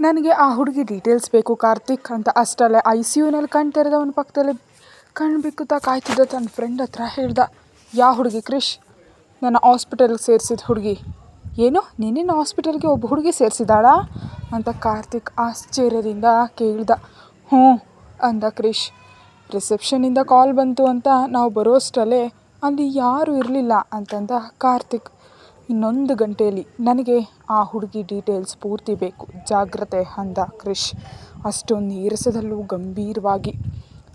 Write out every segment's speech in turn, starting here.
ನನಗೆ ಆ ಹುಡುಗಿ ಡೀಟೇಲ್ಸ್ ಬೇಕು ಕಾರ್ತಿಕ್ ಅಂತ ಅಷ್ಟಲ್ಲೇ ICUನಲ್ಲಿ ಕಣ್ ತೆರೆದವನ ಪಕ್ಕದಲ್ಲಿ ಕಣ್ಣು ಬಿಕ್ಕುತ್ತಾ ಕಾಯ್ತಿದ್ದ ತನ್ನ ಫ್ರೆಂಡ್ ಹತ್ರ ಹೇಳ್ದ, ಯಾವ ಹುಡುಗಿ ಕ್ರಿಶ್? ನನ್ನ ಹಾಸ್ಪಿಟಲ್ಗೆ ಸೇರಿಸಿದ ಹುಡುಗಿ. ಏನು, ನಿನ್ನ ಹಾಸ್ಪಿಟಲ್ಗೆ ಒಬ್ಬ ಹುಡುಗಿ ಸೇರಿಸಿದಾಳಾ ಅಂತ ಕಾರ್ತಿಕ್ ಆಶ್ಚರ್ಯದಿಂದ ಕೇಳ್ದ. ಹ್ಞೂ ಅಂದ ಕ್ರಿಶ್. ರಿಸೆಪ್ಷನಿಂದ ಕಾಲ್ ಬಂತು ಅಂತ ನಾವು ಬರೋಷ್ಟರಲ್ಲೇ ಅಲ್ಲಿ ಯಾರೂ ಇರಲಿಲ್ಲ ಅಂತಂದ ಕಾರ್ತಿಕ್. ಇನ್ನೊಂದು ಗಂಟೆಯಲ್ಲಿ ನನಗೆ ಆ ಹುಡುಗಿ ಡೀಟೇಲ್ಸ್ ಪೂರ್ತಿ ಬೇಕು, ಜಾಗ್ರತೆ ಅಂದ ಕ್ರಿಶ್ ಅಷ್ಟೊಂದು ನೀರಸದಲ್ಲೂ ಗಂಭೀರವಾಗಿ.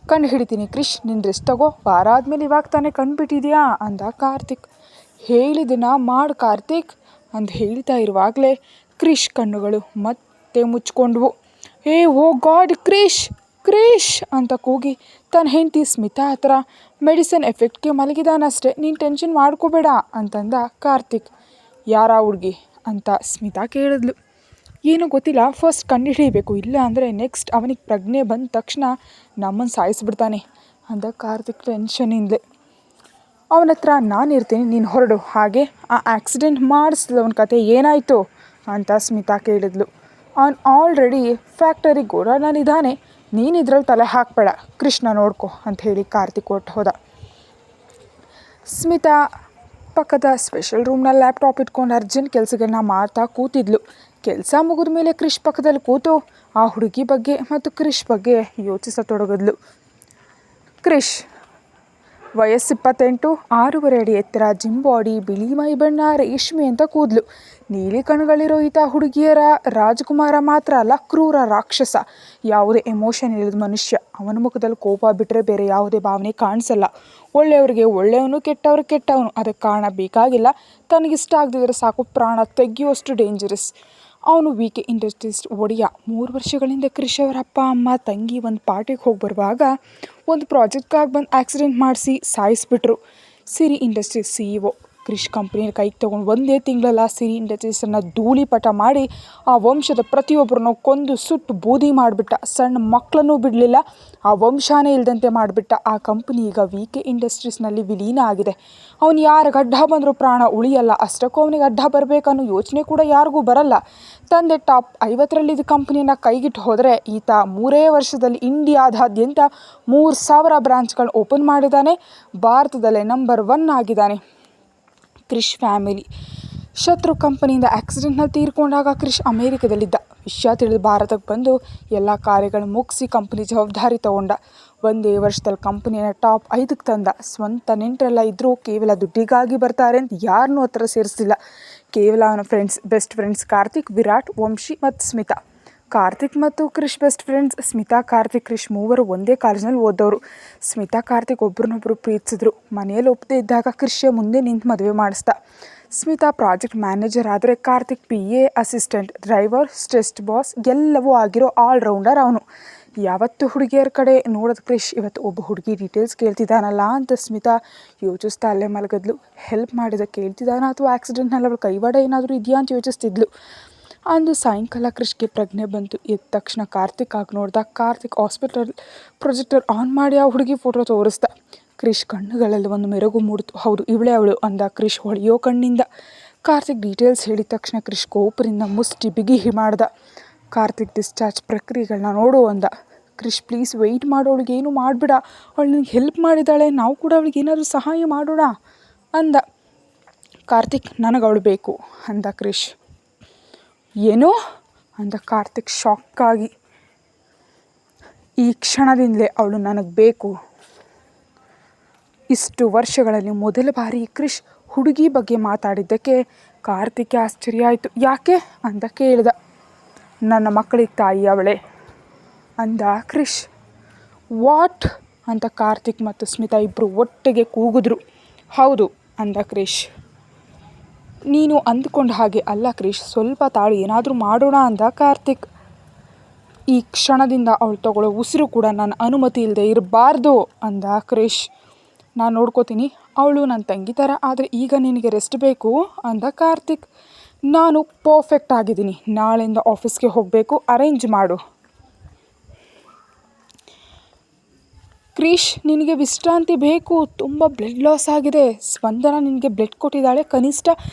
ಕಣ್ಣು ಹಿಡಿತೀನಿ ಕ್ರಿಶ್, ನಿನ್ನ ರೆಸ್ಟ್ ತಗೋ, ವಾರ ಆದಮೇಲೆ ಇವಾಗ ತಾನೇ ಕಣ್ಬಿಟ್ಟಿದ್ಯಾ ಅಂದ ಕಾರ್ತಿಕ್. ಹೇಳಿದನ ಮಾಡು ಕಾರ್ತಿಕ್ ಅಂತ ಹೇಳ್ತಾ ಇರುವಾಗಲೇ ಕ್ರಿಶ್ ಕಣ್ಣುಗಳು ಮತ್ತೆ ಮುಚ್ಕೊಂಡ್ವು. ಓ ಗಾಡ್ ಕ್ರಿಶ್ ಕ್ರಿಶ್ ಅಂತ ಕೂಗಿ ತನ್ನ ಹೆಂಡತಿ ಸ್ಮಿತಾ ಹತ್ರ ಮೆಡಿಸಿನ್ ಎಫೆಕ್ಟ್ಗೆ ಮಲಗಿದಾನಷ್ಟೇ, ನೀನು ಟೆನ್ಷನ್ ಮಾಡ್ಕೋಬೇಡ ಅಂತಂದ ಕಾರ್ತಿಕ್. ಯಾರ ಹುಡುಗಿ ಅಂತ ಸ್ಮಿತಾ ಕೇಳಿದ್ಲು. ಏನೋ ಗೊತ್ತಿಲ್ಲ, ಫಸ್ಟ್ ಕಂಡುಹಿಡಿಯಬೇಕು, ಇಲ್ಲ ಅಂದರೆ ನೆಕ್ಸ್ಟ್ ಅವನಿಗೆ ಪ್ರಜ್ಞೆ ಬಂದ ತಕ್ಷಣ ನಮ್ಮನ್ನು ಸಾಯಿಸ್ಬಿಡ್ತಾನೆ ಅಂದ ಕಾರ್ತಿಕ್ ಟೆನ್ಷನಿಂದಲೇ. ಅವನ ಹತ್ರ ನಾನು ಇರ್ತೀನಿ, ನೀನು ಹೊರಡು. ಹಾಗೆ ಆ ಆಕ್ಸಿಡೆಂಟ್ ಮಾಡಿಸ್ದವನ ಕತೆ ಏನಾಯಿತು ಅಂತ ಸ್ಮಿತಾ ಕೇಳಿದ್ಲು. ಅವನು ಆಲ್ರೆಡಿ ಫ್ಯಾಕ್ಟರಿ ಗೋಡನಲ್ಲಿದ್ದಾನೆ, ನೀನು ಇದ್ರಲ್ಲಿ ತಲೆ ಹಾಕಬೇಡ, ಕೃಷ್ಣ ನೋಡ್ಕೊ ಅಂತ ಹೇಳಿ ಕಾರ್ತಿಕ್ ಹೊರಟು ಹೋದ. ಸ್ಮಿತಾ ಪಕ್ಕದ ಸ್ಪೆಷಲ್ ರೂಮ್ನಲ್ಲಿ ಲ್ಯಾಪ್ಟಾಪ್ ಇಟ್ಕೊಂಡು ಅರ್ಜೆಂಟ್ ಕೆಲಸಗಳನ್ನ ಮಾಡ್ತಾ ಕೂತಿದ್ಲು. ಕೆಲಸ ಮುಗಿದ ಮೇಲೆ ಕ್ರಿಶ್ ಪಕ್ಕದಲ್ಲಿ ಕೂತು ಆ ಹುಡುಗಿ ಬಗ್ಗೆ ಮತ್ತು ಕ್ರಿಶ್ ಬಗ್ಗೆ ಯೋಚಿಸತೊಡಗಿದ್ಲು. ಕ್ರಿಶ್ ವಯಸ್ಸು 28, 6.5 ಅಡಿ ಎತ್ತರ, ಜಿಮ್ ಬಾಡಿ, ಬಿಳಿ ಮೈ ಬಣ್ಣ, ರೇಷ್ಮೆ ಅಂತ ಕೂದಲು. ನೀಲಿ ಕಣ್ಣುಗಳಿರೋ ಈತ ಹುಡುಗಿಯರ ರಾಜಕುಮಾರ ಮಾತ್ರ ಅಲ್ಲ, ಕ್ರೂರ ರಾಕ್ಷಸ. ಯಾವುದೇ ಎಮೋಷನ್ ಇಲ್ಲದ ಮನುಷ್ಯ. ಅವನ ಮುಖದಲ್ಲಿ ಕೋಪ ಬಿಟ್ಟರೆ ಬೇರೆ ಯಾವುದೇ ಭಾವನೆ ಕಾಣಿಸಲ್ಲ. ಒಳ್ಳೆಯವರಿಗೆ ಒಳ್ಳೆಯವನು, ಕೆಟ್ಟವ್ರಿಗೆ ಕೆಟ್ಟವನು. ಅದಕ್ಕೆ ಕಾರಣ ಬೇಕಾಗಿಲ್ಲ, ತನಗಿಷ್ಟ ಆಗದಿದ್ರೆ ಸಾಕು, ಪ್ರಾಣ ತೆಗೆಯುವಷ್ಟು ಡೇಂಜರಸ್. ಅವನು VK ಇಂಡಸ್ಟ್ರೀಸ್ ಒಡೆಯ. 3 ವರ್ಷಗಳಿಂದ ಕ್ರಿಶ್ ಅವರ ಅಪ್ಪ ಅಮ್ಮ ತಂಗಿ ಒಂದು ಪಾರ್ಟಿಗೆ ಹೋಗಿ ಬರುವಾಗ ಒಂದು ಪ್ರಾಜೆಕ್ಟ್ಗಾಗಿ ಬಂದು ಆಕ್ಸಿಡೆಂಟ್ ಮಾಡಿಸಿ ಸಾಯಿಸಿಬಿಟ್ರು. ಸಿರಿ ಇಂಡಸ್ಟ್ರೀಸ್ CEO ಕ್ರಿಶ್ ಕಂಪ್ನಿಯ ಕೈಗೆ ತೊಗೊಂಡು 1 ತಿಂಗಳಲ್ಲ ಸಿರಿ ಇಂಡಸ್ಟ್ರೀಸನ್ನು ಧೂಳಿಪಟ ಮಾಡಿ ಆ ವಂಶದ ಪ್ರತಿಯೊಬ್ಬರನ್ನು ಕೊಂದು ಸುಟ್ಟು ಬೂದಿ ಮಾಡಿಬಿಟ್ಟ. ಸಣ್ಣ ಮಕ್ಕಳನ್ನೂ ಬಿಡಲಿಲ್ಲ, ಆ ವಂಶನೇ ಇಲ್ಲದಂತೆ ಮಾಡಿಬಿಟ್ಟ. ಆ ಕಂಪ್ನಿ ಈಗ VK ಇಂಡಸ್ಟ್ರೀಸ್ನಲ್ಲಿ ವಿಲೀನ ಆಗಿದೆ. ಅವನು ಯಾರಿಗೆ ಅಡ್ಡ ಬಂದರೂ ಪ್ರಾಣ ಉಳಿಯಲ್ಲ. ಅಷ್ಟಕ್ಕೂ ಅವನಿಗೆ ಅಡ್ಡ ಬರಬೇಕನ್ನೋ ಯೋಚನೆ ಕೂಡ ಯಾರಿಗೂ ಬರಲ್ಲ. ತಂದೆ ಟಾಪ್ 50ರಲ್ಲಿದ್ದ ಕಂಪ್ನಿಯನ್ನು ಕೈಗಿಟ್ಟು ಹೋದರೆ ಈತ 3 ವರ್ಷದಲ್ಲಿ ಇಂಡಿಯಾದಾದ್ಯಂತ 3000 ಬ್ರಾಂಚ್ಗಳು ಓಪನ್ ಮಾಡಿದ್ದಾನೆ. ಭಾರತದಲ್ಲೇ ನಂಬರ್ 1 ಆಗಿದ್ದಾನೆ. ಕ್ರಿಶ್ ಫ್ಯಾಮಿಲಿ ಶತ್ರು ಕಂಪನಿಯಿಂದ ಆಕ್ಸಿಡೆಂಟ್ನಲ್ಲಿ ತೀರ್ಕೊಂಡಾಗ ಕ್ರಿಶ್ ಅಮೇರಿಕದಲ್ಲಿದ್ದ. ವಿಷಯ ತಿಳಿದು ಭಾರತಕ್ಕೆ ಬಂದು ಎಲ್ಲ ಕಾರ್ಯಗಳು ಮುಗಿಸಿ ಕಂಪನಿ ಜವಾಬ್ದಾರಿ ತಗೊಂಡ. 1 ವರ್ಷದಲ್ಲಿ ಕಂಪನಿಯನ್ನು ಟಾಪ್ 5ಕ್ಕೆ ತಂದ. ಸ್ವಂತ ನೆಂಟರೆಲ್ಲ ಇದ್ದರೂ ಕೇವಲ ದುಡ್ಡಿಗಾಗಿ ಬರ್ತಾರೆ ಅಂತ ಯಾರನ್ನೂ ಹತ್ರ ಸೇರಿಸಿಲ್ಲ. ಕೇವಲ ಅವನ ಬೆಸ್ಟ್ ಫ್ರೆಂಡ್ಸ್ ಕಾರ್ತಿಕ್, ವಿರಾಟ್, ವಂಶಿ ಮತ್ತು ಸ್ಮಿತಾ. ಕಾರ್ತಿಕ್ ಮತ್ತು ಕ್ರಿಶ್ ಬೆಸ್ಟ್ ಫ್ರೆಂಡ್ಸ್. ಸ್ಮಿತಾ, ಕಾರ್ತಿಕ್, ಕ್ರಿಶ್ ಮೂವರು ಒಂದೇ ಕಾಲೇಜ್ನಲ್ಲಿ ಓದೋರು. ಸ್ಮಿತಾ ಕಾರ್ತಿಕ್ ಒಬ್ರನ್ನೊಬ್ಬರು ಪ್ರೀತಿಸಿದ್ರು. ಮನೆಯಲ್ಲಿ ಒಪ್ಪದೇ ಇದ್ದಾಗ ಕ್ರಿಶ್ ಮುಂದೆ ನಿಂತು ಮದುವೆ ಮಾಡಿಸ್ದ. ಸ್ಮಿತಾ ಪ್ರಾಜೆಕ್ಟ್ ಮ್ಯಾನೇಜರ್ ಆದರೆ ಕಾರ್ತಿಕ್ PA, ಅಸಿಸ್ಟೆಂಟ್, ಡ್ರೈವರ್, ಸ್ಟೆಸ್ಟ್ ಬಾಸ್ ಎಲ್ಲವೂ ಆಗಿರೋ ಆಲ್ರೌಂಡರ್ ಅವನು. ಯಾವತ್ತು ಹುಡುಗಿಯರ ಕಡೆ ನೋಡೋದು ಕ್ರಿಶ್ ಇವತ್ತು ಒಬ್ಬ ಹುಡುಗಿ ಡೀಟೇಲ್ಸ್ ಕೇಳ್ತಿದ್ದಾನಲ್ಲ ಅಂತ ಸ್ಮಿತಾ ಯೋಚಿಸ್ತಾ ಅಲ್ಲೇ ಮಲಗಿದ್ಲು. ಹೆಲ್ಪ್ ಮಾಡಿದ ಕೇಳ್ತಿದ್ದಾನ ಅಥವಾ ಆಕ್ಸಿಡೆಂಟ್ನಲ್ಲಿ ಅವಳು ಕೈವಾಡ ಏನಾದರೂ ಇದೆಯಾ ಅಂತ ಯೋಚಿಸ್ತಿದ್ಲು. ಅಂದು ಸಾಯಂಕಾಲ ಕ್ರಿಶ್ಗೆ ಪ್ರಜ್ಞೆ ಬಂತು. ಎದ್ದ ತಕ್ಷಣ ಕಾರ್ತಿಕ್ ಆಗಿ ನೋಡ್ದ. ಕಾರ್ತಿಕ್ ಹಾಸ್ಪಿಟಲ್ ಪ್ರೊಜೆಕ್ಟರ್ ಆನ್ ಮಾಡಿ ಆ ಹುಡುಗಿ ಫೋಟೋ ತೋರಿಸ್ದ. ಕ್ರಿಶ್ ಕಣ್ಣುಗಳಲ್ಲಿ ಒಂದು ಮೆರುಗು ಮೂಡಿತು. ಹೌದು, ಇವಳೇ ಅವಳು ಅಂದ ಕ್ರಿಶ್ ಹೊಳೆಯೋ ಕಣ್ಣಿಂದ. ಕಾರ್ತಿಕ್ ಡೀಟೇಲ್ಸ್ ಹೇಳಿದ ತಕ್ಷಣ ಕ್ರಿಶ್ ಕೋಪರಿಂದ ಮುಷ್ಟಿ ಬಿಗಿ ಮಾಡ್ದ. ಕಾರ್ತಿಕ್ ಡಿಸ್ಚಾರ್ಜ್ ಪ್ರಕ್ರಿಯೆಗಳನ್ನ ನೋಡು ಅಂದ. ಕ್ರಿಶ್ ಪ್ಲೀಸ್ ವೆಯ್ಟ್ ಮಾಡು, ಅವಳಿಗೆ ಏನು ಮಾಡಿಬಿಡ, ಅವಳು ನಿನಗೆ ಹೆಲ್ಪ್ ಮಾಡಿದ್ದಾಳೆ, ನಾವು ಕೂಡ ಅವಳಿಗೆ ಏನಾದರೂ ಸಹಾಯ ಮಾಡೋಣ ಅಂದ. ಕಾರ್ತಿಕ್ ನನಗೆ ಅವಳು ಬೇಕು ಅಂದ ಕ್ರಿಶ್. ಏನೋ ಅಂದ ಕಾರ್ತಿಕ್ ಶಾಕಾಗಿ. ಈ ಕ್ಷಣದಿಂದಲೇ ಅವಳು ನನಗೆ ಬೇಕು. ಇಷ್ಟು ವರ್ಷಗಳಲ್ಲಿ ಮೊದಲ ಬಾರಿ ಕ್ರಿಶ್ ಹುಡುಗಿ ಬಗ್ಗೆ ಮಾತಾಡಿದ್ದಕ್ಕೆ ಕಾರ್ತಿಕ್ಗೆ ಆಶ್ಚರ್ಯ ಆಯಿತು. ಯಾಕೆ ಅಂತ ಕೇಳ್ದ. ನನ್ನ ಮಕ್ಕಳಿಗೆ ತಾಯಿ ಅವಳೇ ಅಂದ ಕ್ರಿಶ್. ವಾಟ್ ಅಂತ ಕಾರ್ತಿಕ್ ಮತ್ತು ಸ್ಮಿತಾ ಇಬ್ಬರು ಒಟ್ಟಿಗೆ ಕೂಗಿದ್ರು. ಹೌದು ಅಂದ ಕ್ರಿಶ್. ನೀನು ಅಂದ್ಕೊಂಡ ಹಾಗೆ ಅಲ್ಲ ಕ್ರಿಶ್, ಸ್ವಲ್ಪ ತಾಳು, ಏನಾದರೂ ಮಾಡೋಣ ಅಂದ ಕಾರ್ತಿಕ್. ಈ ಕ್ಷಣದಿಂದ ಅವಳು ತಗೊಳ್ಳೋ ಉಸಿರು ಕೂಡ ನನ್ನ ಅನುಮತಿ ಇಲ್ಲದೆ ಇರಬಾರ್ದು ಅಂದ ಕ್ರಿಶ್. ನಾನು ನೋಡ್ಕೋತೀನಿ, ಅವಳು ನನ್ನ ತಂಗಿ ಥರ, ಆದರೆ ಈಗ ನಿನಗೆ ರೆಸ್ಟ್ ಬೇಕು ಅಂದ ಕಾರ್ತಿಕ್. ನಾನು ಪರ್ಫೆಕ್ಟ್ ಆಗಿದ್ದೀನಿ, ನಾಳೆಯಿಂದ ಆಫೀಸ್ಗೆ ಹೋಗಬೇಕು, ಅರೇಂಜ್ ಮಾಡು. ಕ್ರಿಶ್ ನಿನಗೆ ವಿಶ್ರಾಂತಿ ಬೇಕು, ತುಂಬ ಬ್ಲಡ್ ಲಾಸ್ ಆಗಿದೆ. ಸ್ಪಂದನ ನಿನಗೆ ಬ್ಲಡ್ ಕೊಟ್ಟಿದ್ದಾಳೆ, ಕನಿಷ್ಠ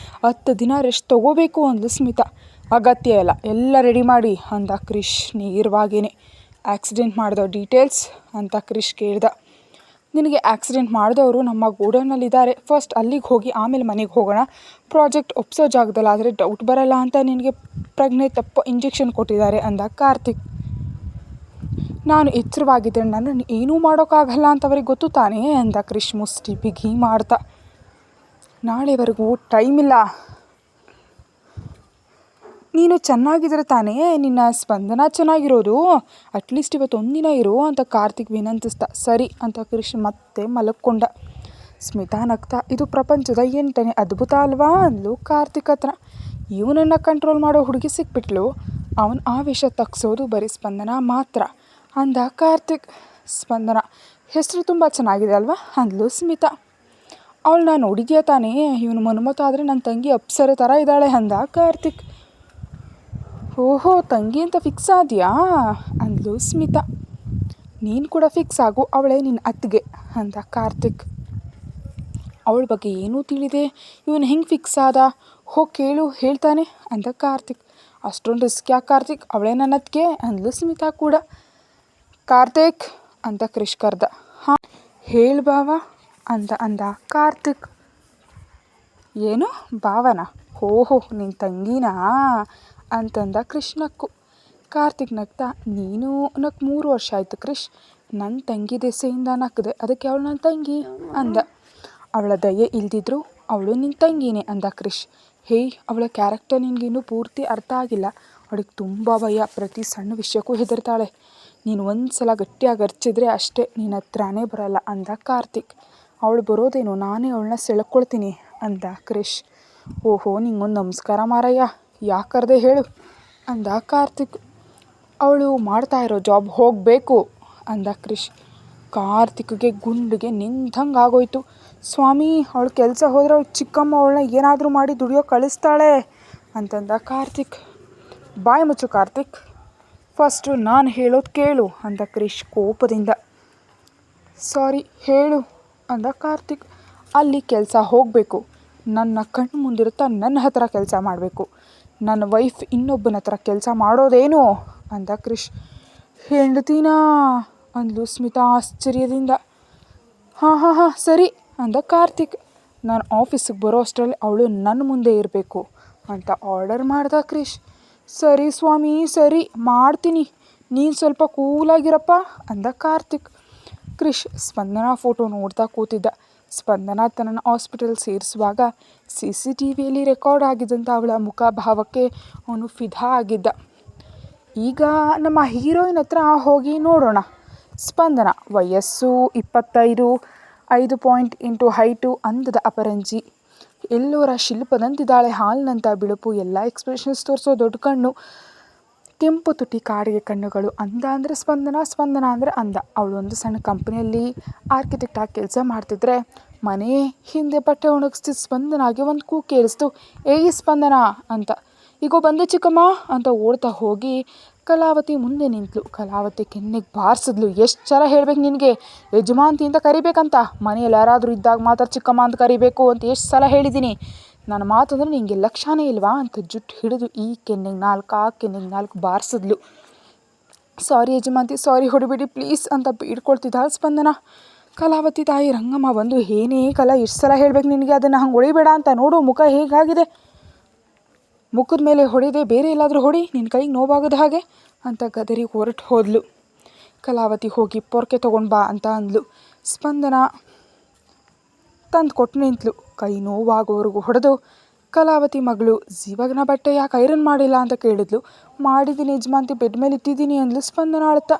10 ದಿನ ರೆಸ್ಟ್ ತೊಗೋಬೇಕು ಅಂದ್ಲು ಸ್ಮಿತಾ. ಅಗತ್ಯ ಇಲ್ಲ, ಎಲ್ಲ ರೆಡಿ ಮಾಡಿ ಅಂದ ಕ್ರಿಶ್ ನೇರವಾಗೇನೆ. ಆಕ್ಸಿಡೆಂಟ್ ಮಾಡಿದೋ ಡೀಟೇಲ್ಸ್ ಅಂತ ಕ್ರಿಶ್ ಕೇಳ್ದ. ನಿನಗೆ ಆಕ್ಸಿಡೆಂಟ್ ಮಾಡಿದವರು ನಮ್ಮ ಗೋಡೌನಲ್ಲಿದ್ದಾರೆ, ಫಸ್ಟ್ ಅಲ್ಲಿಗೆ ಹೋಗಿ ಆಮೇಲೆ ಮನೆಗೆ ಹೋಗೋಣ. ಪ್ರಾಜೆಕ್ಟ್ ಒಪ್ಸೋ ಜಾಗದಲ್ಲಾದರೆ ಡೌಟ್ ಬರಲ್ಲ ಅಂತ ನಿನಗೆ ಪ್ರಜ್ಞೆ ತಪ್ಪೋ ಇಂಜೆಕ್ಷನ್ ಕೊಟ್ಟಿದ್ದಾರೆ ಅಂದ ಕಾರ್ತಿಕ್. ನಾನು ಎಚ್ಚರವಾಗಿದ್ದರೆ ನನ್ನನ್ನು ಏನೂ ಮಾಡೋಕ್ಕಾಗಲ್ಲ ಅಂತವ್ರಿಗೆ ಗೊತ್ತು ತಾನೇ ಅಂದ ಕ್ರಿಶ್ ಮುಷ್ಟಿ ಬಿಗಿ ಮಾಡ್ತಾ. ನಾಳೆವರೆಗೂ ಟೈಮ್ ಇಲ್ಲ, ನೀನು ಚೆನ್ನಾಗಿದ್ರೆ ತಾನೇ ನಿನ್ನ ಸ್ಪಂದನ ಚೆನ್ನಾಗಿರೋದು, ಅಟ್ಲೀಸ್ಟ್ ಇವತ್ತೊಂದಿನ ಇರು ಅಂತ ಕಾರ್ತಿಕ್ ವಿನಂತಿಸ್ದ. ಸರಿ ಅಂತ ಕ್ರಿಶ್ ಮತ್ತೆ ಮಲಕ್ಕೊಂಡ. ಸ್ಮಿತಾ ನಗ್ತಾ, ಇದು ಪ್ರಪಂಚದ 8ನೇ ಅದ್ಭುತ ಅಲ್ವಾ ಅಂದ್ಲು ಕಾರ್ತಿಕ್ ಹತ್ರ. ಇವನನ್ನು ಕಂಟ್ರೋಲ್ ಮಾಡೋ ಹುಡುಗಿ ಸಿಕ್ಬಿಟ್ಲು, ಅವನ ಆವೇಶ ತಗ್ಸೋದು ಬರೀ ಸ್ಪಂದನ ಮಾತ್ರ ಅಂದ ಕಾರ್ತಿಕ್. ಸ್ಪಂದನ ಹೆಸರು ತುಂಬ ಚೆನ್ನಾಗಿದೆ ಅಲ್ವಾ ಅಂದ್ಲು ಸ್ಮಿತಾ. ಅವಳನ್ನ ನೋಡಿದ್ಯಾ ತಾನೇ, ಇವನು ಮನ್ಮಥ ಆದರೆ ನನ್ನ ತಂಗಿ ಅಪ್ಸರೆ ಥರ ಇದ್ದಾಳೆ ಅಂದ ಕಾರ್ತಿಕ್. ಓಹೋ, ತಂಗಿ ಅಂತ ಫಿಕ್ಸ್ ಆದ್ಯಾ ಅಂದ್ಲು ಸ್ಮಿತಾ. ನೀನು ಕೂಡ ಫಿಕ್ಸ್ ಆಗು, ಅವಳೇ ನಿನ್ನ ಅತ್ತಿಗೆ ಅಂದ ಕಾರ್ತಿಕ್. ಅವಳ ಬಗ್ಗೆ ಏನೂ ತಿಳಿದೆ ಇವನು ಹೆಂಗೆ ಫಿಕ್ಸ್ ಆದ, ಹೋಗಿ ಕೇಳು ಹೇಳ್ತಾನೆ ಅಂದ ಕಾರ್ತಿಕ್. ಅಷ್ಟೊಂದು ರಿಸ್ಕ್ ಯಾಕೆ ಕಾರ್ತಿಕ್, ಅವಳೇ ನನ್ನ ಅತ್ತಿಗೆ ಅಂದ್ಲು ಸ್ಮಿತಾ ಕೂಡ. ಕಾರ್ತಿಕ್ ಅಂತ ಕ್ರಿಶ್ ಕರ್ದ. ಹಾಂ ಹೇಳು ಬಾವ ಅಂದ ಕಾರ್ತಿಕ್. ಏನು ಭಾವನ, ಓಹೋ ನಿನ್ನ ತಂಗಿನಾ ಅಂತಂದ ಕ್ರಿಶ್ ನಕ್ಕು. ಕಾರ್ತಿಕ್ ನಗ್ತಾ, ನೀನು ನಕ್ಕು 3 ವರ್ಷ ಆಯಿತು ಕ್ರಿಶ್, ನನ್ನ ತಂಗಿ ದೆಸೆಯಿಂದ ನಕ್ಕದೆ, ಅದಕ್ಕೆ ಅವಳು ನನ್ನ ತಂಗಿ ಅಂದ. ಅವಳ ದಯೆ ಇಲ್ದಿದ್ರು ಅವಳು ನಿನ್ನ ತಂಗಿನೇ ಅಂದ ಕ್ರಿಶ್. ಹೇಯ್, ಅವಳ ಕ್ಯಾರೆಕ್ಟರ್ ನಿನಗಿನ್ನೂ ಪೂರ್ತಿ ಅರ್ಥ ಆಗಿಲ್ಲ, ಅವಳಿಗೆ ತುಂಬ ಭಯ, ಪ್ರತಿ ಸಣ್ಣ ವಿಷಯಕ್ಕೂ ಹೆದರ್ತಾಳೆ. ನೀನು ಒಂದು ಸಲ ಗಟ್ಟಿಯಾಗಿ ಅರ್ಚಿದ್ರೆ ಅಷ್ಟೇ, ನಿನ್ನ ಹತ್ರನೇ ಬರಲ್ಲ ಅಂದ ಕಾರ್ತಿಕ್. ಅವಳು ಬರೋದೇನು, ನಾನೇ ಅವಳನ್ನ ಸೆಳ್ಕೊಳ್ತೀನಿ ಅಂದ ಕ್ರಿಶ್. ಓಹೋ, ನಿಂಗೊಂದು ನಮಸ್ಕಾರ ಮಾರಯ್ಯ, ಯಾಕೆ ಕರೆದೆ ಹೇಳು ಅಂದ ಕಾರ್ತಿಕ್. ಅವಳು ಮಾಡ್ತಾ ಇರೋ ಜಾಬ್ ಹೋಗಬೇಕು ಅಂದ ಕ್ರಿಶ್. ಕಾರ್ತಿಕ್ಗೆ ಗುಂಡಿಗೆ ನಿಂತಂಗೆ ಆಗೋಯ್ತು. ಸ್ವಾಮಿ, ಅವಳು ಕೆಲಸ ಹೋದರೆ ಅವಳು ಚಿಕ್ಕಮ್ಮ ಅವಳನ್ನ ಏನಾದರೂ ಮಾಡಿ ದುಡಿಯೋ ಕಳಿಸ್ತಾಳೆ ಅಂತಂದ ಕಾರ್ತಿಕ್. ಬಾಯ್ ಮುಚ್ಚು ಕಾರ್ತಿಕ್, ಫಸ್ಟು ನಾನು ಹೇಳೋದು ಕೇಳು ಅಂದ ಕ್ರಿಶ್ ಕೋಪದಿಂದ. ಸಾರಿ ಹೇಳು ಅಂದ ಕಾರ್ತಿಕ್. ಅಲ್ಲಿ ಕೆಲಸ ಹೋಗಬೇಕು, ನನ್ನ ಕಣ್ಣು ಮುಂದಿರುತ್ತಾ ನನ್ನ ಹತ್ರ ಕೆಲಸ ಮಾಡಬೇಕು, ನನ್ನ ವೈಫ್ ಇನ್ನೊಬ್ಬನ ಹತ್ರ ಕೆಲಸ ಮಾಡೋದೇನು ಅಂದ ಕ್ರಿಶ್. ಹೆಂಡತಿನಾ ಅಂದ್ಲು ಸ್ಮಿತಾ ಆಶ್ಚರ್ಯದಿಂದ. ಹಾಂ ಸರಿ ಅಂದ ಕಾರ್ತಿಕ್. ನಾನು ಆಫೀಸಿಗೆ ಬರೋ ಅಷ್ಟರಲ್ಲಿ ಅವಳು ನನ್ನ ಮುಂದೆ ಇರಬೇಕು ಅಂತ ಆರ್ಡರ್ ಮಾಡ್ದ ಕ್ರಿಶ್. ಸರಿ ಸ್ವಾಮಿ, ಸರಿ ಮಾಡ್ತೀನಿ, ನೀನು ಸ್ವಲ್ಪ ಕೂಲಾಗಿರಪ್ಪ ಅಂದ ಕಾರ್ತಿಕ್. ಕ್ರಿಶ್ ಸ್ಪಂದನ ಫೋಟೋ ನೋಡ್ತಾ ಕೂತಿದ್ದ. ಸ್ಪಂದನ ತನ್ನನ್ನು ಹಾಸ್ಪಿಟಲ್ ಸೇರಿಸುವಾಗ CCTVಯಲ್ಲಿ ರೆಕಾರ್ಡ್ ಆಗಿದ್ದಂಥ ಅವಳ ಮುಖಭಾವಕ್ಕೆ ಅವನು ಫಿದಾ ಆಗಿದ್ದ. ಈಗ ನಮ್ಮ ಹೀರೋಯಿನ್ ಹತ್ರ ಹೋಗಿ ನೋಡೋಣ. ಸ್ಪಂದನ ವಯಸ್ಸು 25, 5.8 ಹೈಟು, ಅಂದದ ಅಪರಂಜಿ, ಎಲ್ಲೋರ ಶಿಲ್ಪದಂತಿದ್ದಾಳೆ, ಹಾಲಿನಂಥ ಬಿಳುಪು, ಎಲ್ಲ ಎಕ್ಸ್ಪ್ರೆಷನ್ಸ್ ತೋರಿಸೋ ದೊಡ್ಡ ಕಣ್ಣು, ಕೆಂಪು ತುಟಿ, ಕಾಡಿಗೆ ಕಣ್ಣುಗಳು. ಅಂದ ಅಂದರೆ ಸ್ಪಂದನ, ಸ್ಪಂದನ ಅಂದರೆ ಅಂದ. ಅವಳು ಒಂದು ಸಣ್ಣ ಕಂಪ್ನಿಯಲ್ಲಿ ಆರ್ಕಿಟೆಕ್ಟ್ ಆಗಿ ಕೆಲಸ ಮಾಡ್ತಿದ್ರೆ ಮನೆ ಹಿಂದೆ ಬಟ್ಟೆ ಒಣಗಿಸ್ತಿದ್ದ ಸ್ಪಂದನಾಗೆ ಒಂದು ಕೂಗು ಕೇಳಿಸ್ತು, ಏಯ್ ಸ್ಪಂದನ ಅಂತ. ಈಗೋ ಬಂದೆ ಚಿಕ್ಕಮ್ಮ ಅಂತ ಓಡ್ತಾ ಹೋಗಿ ಕಲಾವತಿ ಮುಂದೆ ನಿಂತಳು. ಕಲಾವತಿ ಕೆನ್ನೆಗೆ ಬಾರಿಸಿದ್ಲು. ಎಷ್ಟು ಸಲ ಹೇಳ್ಬೇಕು ನಿನಗೆ, ಯಜಮಾಂತಿ ಅಂತ ಕರಿಬೇಕಂತ, ಮನೆಯಲ್ಲಿ ಯಾರಾದರೂ ಇದ್ದಾಗ ಮಾತ್ರ ಚಿಕ್ಕಮ್ಮ ಅಂತ ಕರಿಬೇಕು ಅಂತ ಎಷ್ಟು ಸಲ ಹೇಳಿದ್ದೀನಿ, ನನ್ನ ಮಾತಂದ್ರೆ ನಿನಗೆ ಲಕ್ಷಣನೇ ಇಲ್ವಾ ಅಂತ ಜುಟ್ಟು ಹಿಡಿದು ಈ ಕೆನ್ನೆಗೆ 4 ಆ ಕೆನ್ನೆಗೆ 4 ಬಾರಿಸಿದ್ಲು. ಸಾರಿ ಯಜಮಾಂತಿ, ಸಾರಿ, ಹೊಡಿಬಿಡಿ ಪ್ಲೀಸ್ ಅಂತ ಬೇಡ್ಕೊಳ್ತಿದ್ದ ಸ್ಪಂದನ. ಕಲಾವತಿ ತಾಯಿ ರಂಗಮ್ಮ ಬಂದು, ಏನೇ ಕಲಾ, ಎಷ್ಟು ಸಲ ಹೇಳ್ಬೇಕು ನಿನಗೆ ಅದನ್ನು ಹಂಗೆ ಹೊಡಿಬೇಡ ಅಂತ, ನೋಡು ಮುಖ ಹೇಗಾಗಿದೆ, ಮುಖದ ಮೇಲೆ ಹೊಡೆದೆ ಬೇರೆ ಎಲ್ಲಾದರೂ ಹೊಡಿ, ನಿನ್ನ ಕೈಗೆ ನೋವಾಗೋದು ಹಾಗೆ ಅಂತ ಗದರಿ ಹೊರಟು ಹೋದ್ಲು. ಕಲಾವತಿ ಹೋಗಿ ಪೊರ್ಕೆ ತೊಗೊಂಡು ಬಾ ಅಂತ ಅಂದ್ಲು. ಸ್ಪಂದನ ತಂದು ಕೊಟ್ಟು ನಿಂತಲು. ಕೈ ನೋವಾಗೋವರೆಗೂ ಹೊಡೆದು ಕಲಾವತಿ ಮಗಳು ಜೀವಗ್ನ ಬಟ್ಟೆ ಯಾಕೆ ಐರನ್ ಮಾಡಿಲ್ಲ ಅಂತ ಕೇಳಿದ್ಲು. ಮಾಡಿದ್ದೀನಿ ಯಜಮಾಂತಿ, ಬೆಡ್ ಮೇಲೆ ಇಟ್ಟಿದ್ದೀನಿ ಅಂದ್ಲು ಸ್ಪಂದನ ಅಳ್ತಾ.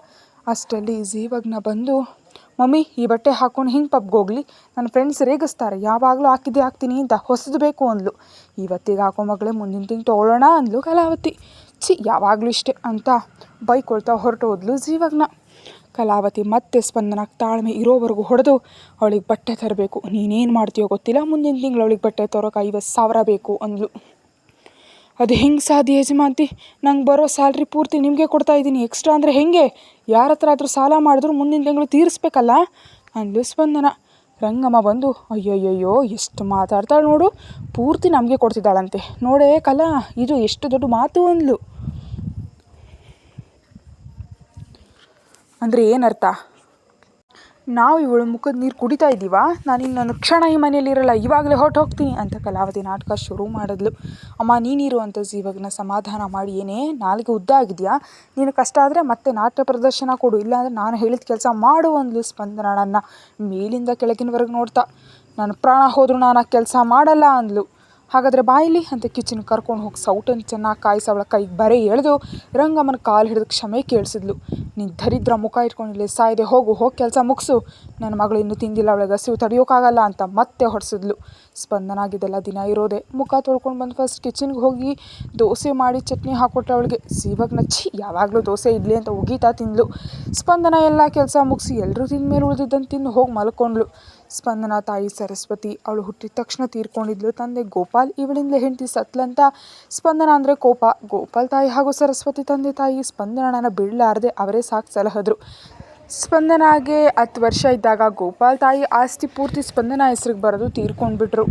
ಅಷ್ಟರಲ್ಲಿ ಜೀವಗ್ನ ಬಂದು, ಮಮ್ಮಿ ಈ ಬಟ್ಟೆ ಹಾಕ್ಕೊಂಡು ಹಿಂಗೆ ಪಬ್ಗೆ ಹೋಗ್ಲಿ, ನನ್ನ ಫ್ರೆಂಡ್ಸ್ ರೇಗಿಸ್ತಾರೆ, ಯಾವಾಗಲೂ ಹಾಕ್ತೀನಿ ಅಂತ, ಹೊಸದು ಬೇಕು ಅಂದ್ಲು. ಇವತ್ತಿಗೆ ಹಾಕೋ ಮಗಳೇ, ಮುಂದಿನ ತಿಂಗಳು ತೊಗೊಳ್ಳೋಣ ಅಂದ್ಲು ಕಲಾವತಿ. ಯಾವಾಗಲೂ ಇಷ್ಟೇ ಅಂತ ಬೈಕೊಳ್ತಾ ಹೊರಟು ಹೋದ್ಲು ಜೀವಗ್ನ. ಕಲಾವತಿ ಮತ್ತೆ ಸ್ಪಂದನಕ್ಕೆ ತಾಳ್ಮೆ ಇರೋವರೆಗೂ ಹೊಡೆದು, ಅವಳಿಗೆ ಬಟ್ಟೆ ತರಬೇಕು, ನೀನೇನು ಮಾಡ್ತೀಯೋ ಗೊತ್ತಿಲ್ಲ, ಮುಂದಿನ ತಿಂಗಳು ಅವಳಿಗೆ ಬಟ್ಟೆ ತರೋಕೆ 50,000 ಬೇಕು ಅಂದ್ಲು. ಅದು ಹೆಂಗೆ ಸಾಧ್ಯ ಯಜಮಾಂತಿ, ನಂಗೆ ಬರೋ ಸ್ಯಾಲ್ರಿ ಪೂರ್ತಿ ನಿಮಗೆ ಕೊಡ್ತಾಯಿದ್ದೀನಿ, ಎಕ್ಸ್ಟ್ರಾ ಅಂದರೆ ಹೆಂಗೆ, ಯಾರ ಹತ್ರ ಆದರೂ ಸಾಲ ಮಾಡಿದ್ರು ಮುಂದಿನ ತಿಂಗಳು ತೀರಿಸ್ಬೇಕಲ್ಲ ಅಂದ್ಲು ಸ್ಪಂದನ. ರಂಗಮ್ಮ ಬಂದು ಅಯ್ಯೋಯ್ಯಯ್ಯೋ ಎಷ್ಟು ಮಾತಾಡ್ತಾಳೆ ನೋಡು, ಪೂರ್ತಿ ನಮಗೆ ಕೊಡ್ತಿದ್ದಾಳಂತೆ ನೋಡೇ ಕಲಾ, ಇದು ಎಷ್ಟು ದೊಡ್ಡ ಮಾತು ಅಂದ್ಲು. ಅಂದರೆ ಏನರ್ಥ? ನಾವು ಇವಳು ಮುಖದ ನೀರು ಕುಡಿತಾ ಇದ್ದೀವ, ನಾನು ಇನ್ನೊಂದು ಕ್ಷಣ ಈ ಮನೆಯಲ್ಲಿರಲ್ಲ, ಇವಾಗಲೇ ಹೊರಟು ಹೋಗ್ತೀನಿ ಅಂತ ಕಲಾವತಿ ನಾಟಕ ಶುರು ಮಾಡಿದ್ಲು. ಅಮ್ಮ ನೀನಿರು ಅಂತ ಜೀವಗ್ನ ಸಮಾಧಾನ ಮಾಡಿ, ಏನೇ ನಾಲ್ಗೆ ಉದ್ದ ಆಗಿದೆಯಾ, ನೀನು ಕಷ್ಟ ಆದರೆ ಮತ್ತೆ ನಾಟ್ಯ ಪ್ರದರ್ಶನ ಕೊಡು, ಇಲ್ಲಾಂದರೆ ನಾನು ಹೇಳಿದ ಕೆಲಸ ಮಾಡು ಅಂದ್ಲು ಸ್ಪಂದನ ನನ್ನ ಮೇಲಿಂದ ಕೆಳಗಿನವರೆಗೆ ನೋಡ್ತಾ. ನಾನು ಪ್ರಾಣ ಹೋದರೂ ನಾನು ಆ ಕೆಲಸ ಮಾಡಲ್ಲ ಅಂದ್ಲು. ಹಾಗಾದರೆ ಬಾಯಿಲಿ ಅಂತ ಕಿಚನ್ಗೆ ಕರ್ಕೊಂಡು ಹೋಗಿ ಸೌಟನ್ನು ಚೆನ್ನಾಗಿ ಕಾಯಿಸಿ ಅವಳ ಕೈಗೆ ಬರೆ ಎಳೆದು ರಂಗಮ್ಮನ ಕಾಲು ಹಿಡಿದು ಕ್ಷಮೆ ಕೇಳಿಸಿದ್ಲು. ನೀನು ದರಿದ್ರ ಮುಖ ಇಟ್ಕೊಂಡಿಲ್ಲ, ಸಾಯ್ದೆ ಹೋಗು, ಹೋಗಿ ಕೆಲಸ ಮುಗಿಸು, ನನ್ನ ಮಗಳು ಇನ್ನೂ ತಿಂದಿಲ್ಲ, ಅವಳಿಗೆ ಹಸಿವು ತಡೆಯೋಕ್ಕಾಗಲ್ಲ ಅಂತ ಮತ್ತೆ ಹೊಡೆಸಿದ್ಲು. ಸ್ಪಂದನಾಗಿದ್ದೆಲ್ಲ ದಿನ ಇರೋದೆ. ಮುಖ ತೊಳ್ಕೊಂಡು ಬಂದು ಫಸ್ಟ್ ಕಿಚನ್ಗೆ ಹೋಗಿ ದೋಸೆ ಮಾಡಿ ಚಟ್ನಿ ಹಾಕ್ಕೊಟ್ರೆ ಅವಳಿಗೆ. ಜೀವಗ್ ನಚ್ಚಿ ಯಾವಾಗಲೂ ದೋಸೆ ಇಡ್ಲಿ ಅಂತ ಉಗೀತಾ ತಿಂದ್ಲು. ಸ್ಪಂದನ ಎಲ್ಲ ಕೆಲಸ ಮುಗಿಸಿ ಎಲ್ಲರೂ ತಿಂದ ಮೇಲೆ ಉಳಿದಿದ್ದಂತ ತಿಂದು ಹೋಗಿ ಮಲ್ಕೊಂಡ್ಳು. ಸ್ಪಂದನ ತಾಯಿ ಸರಸ್ವತಿ ಅವಳು ಹುಟ್ಟಿದ ತಕ್ಷಣ ತೀರ್ಕೊಂಡಿದ್ಲು. ತಂದೆ ಗೋಪಾಲ್ ಇವಳಿಂದಲೇ ಹೆಂಡತಿ ಸತ್ಲಂತ ಸ್ಪಂದನ ಅಂದರೆ ಕೋಪ. ಗೋಪಾಲ್ ತಾಯಿ ಹಾಗೂ ಸರಸ್ವತಿ ತಂದೆ ತಾಯಿ ಸ್ಪಂದನನ ಬಿಡಲಾರದೆ ಅವರೇ ಸಾಕು ಸಲಹದ್ರು. ಸ್ಪಂದನಾಗೆ 10 ವರ್ಷ ಇದ್ದಾಗ ಗೋಪಾಲ್ ತಾಯಿ ಆಸ್ತಿ ಪೂರ್ತಿ ಸ್ಪಂದನ ಹೆಸ್ರಿಗೆ ಬರೋದು ತೀರ್ಕೊಂಡ್ಬಿಟ್ರು.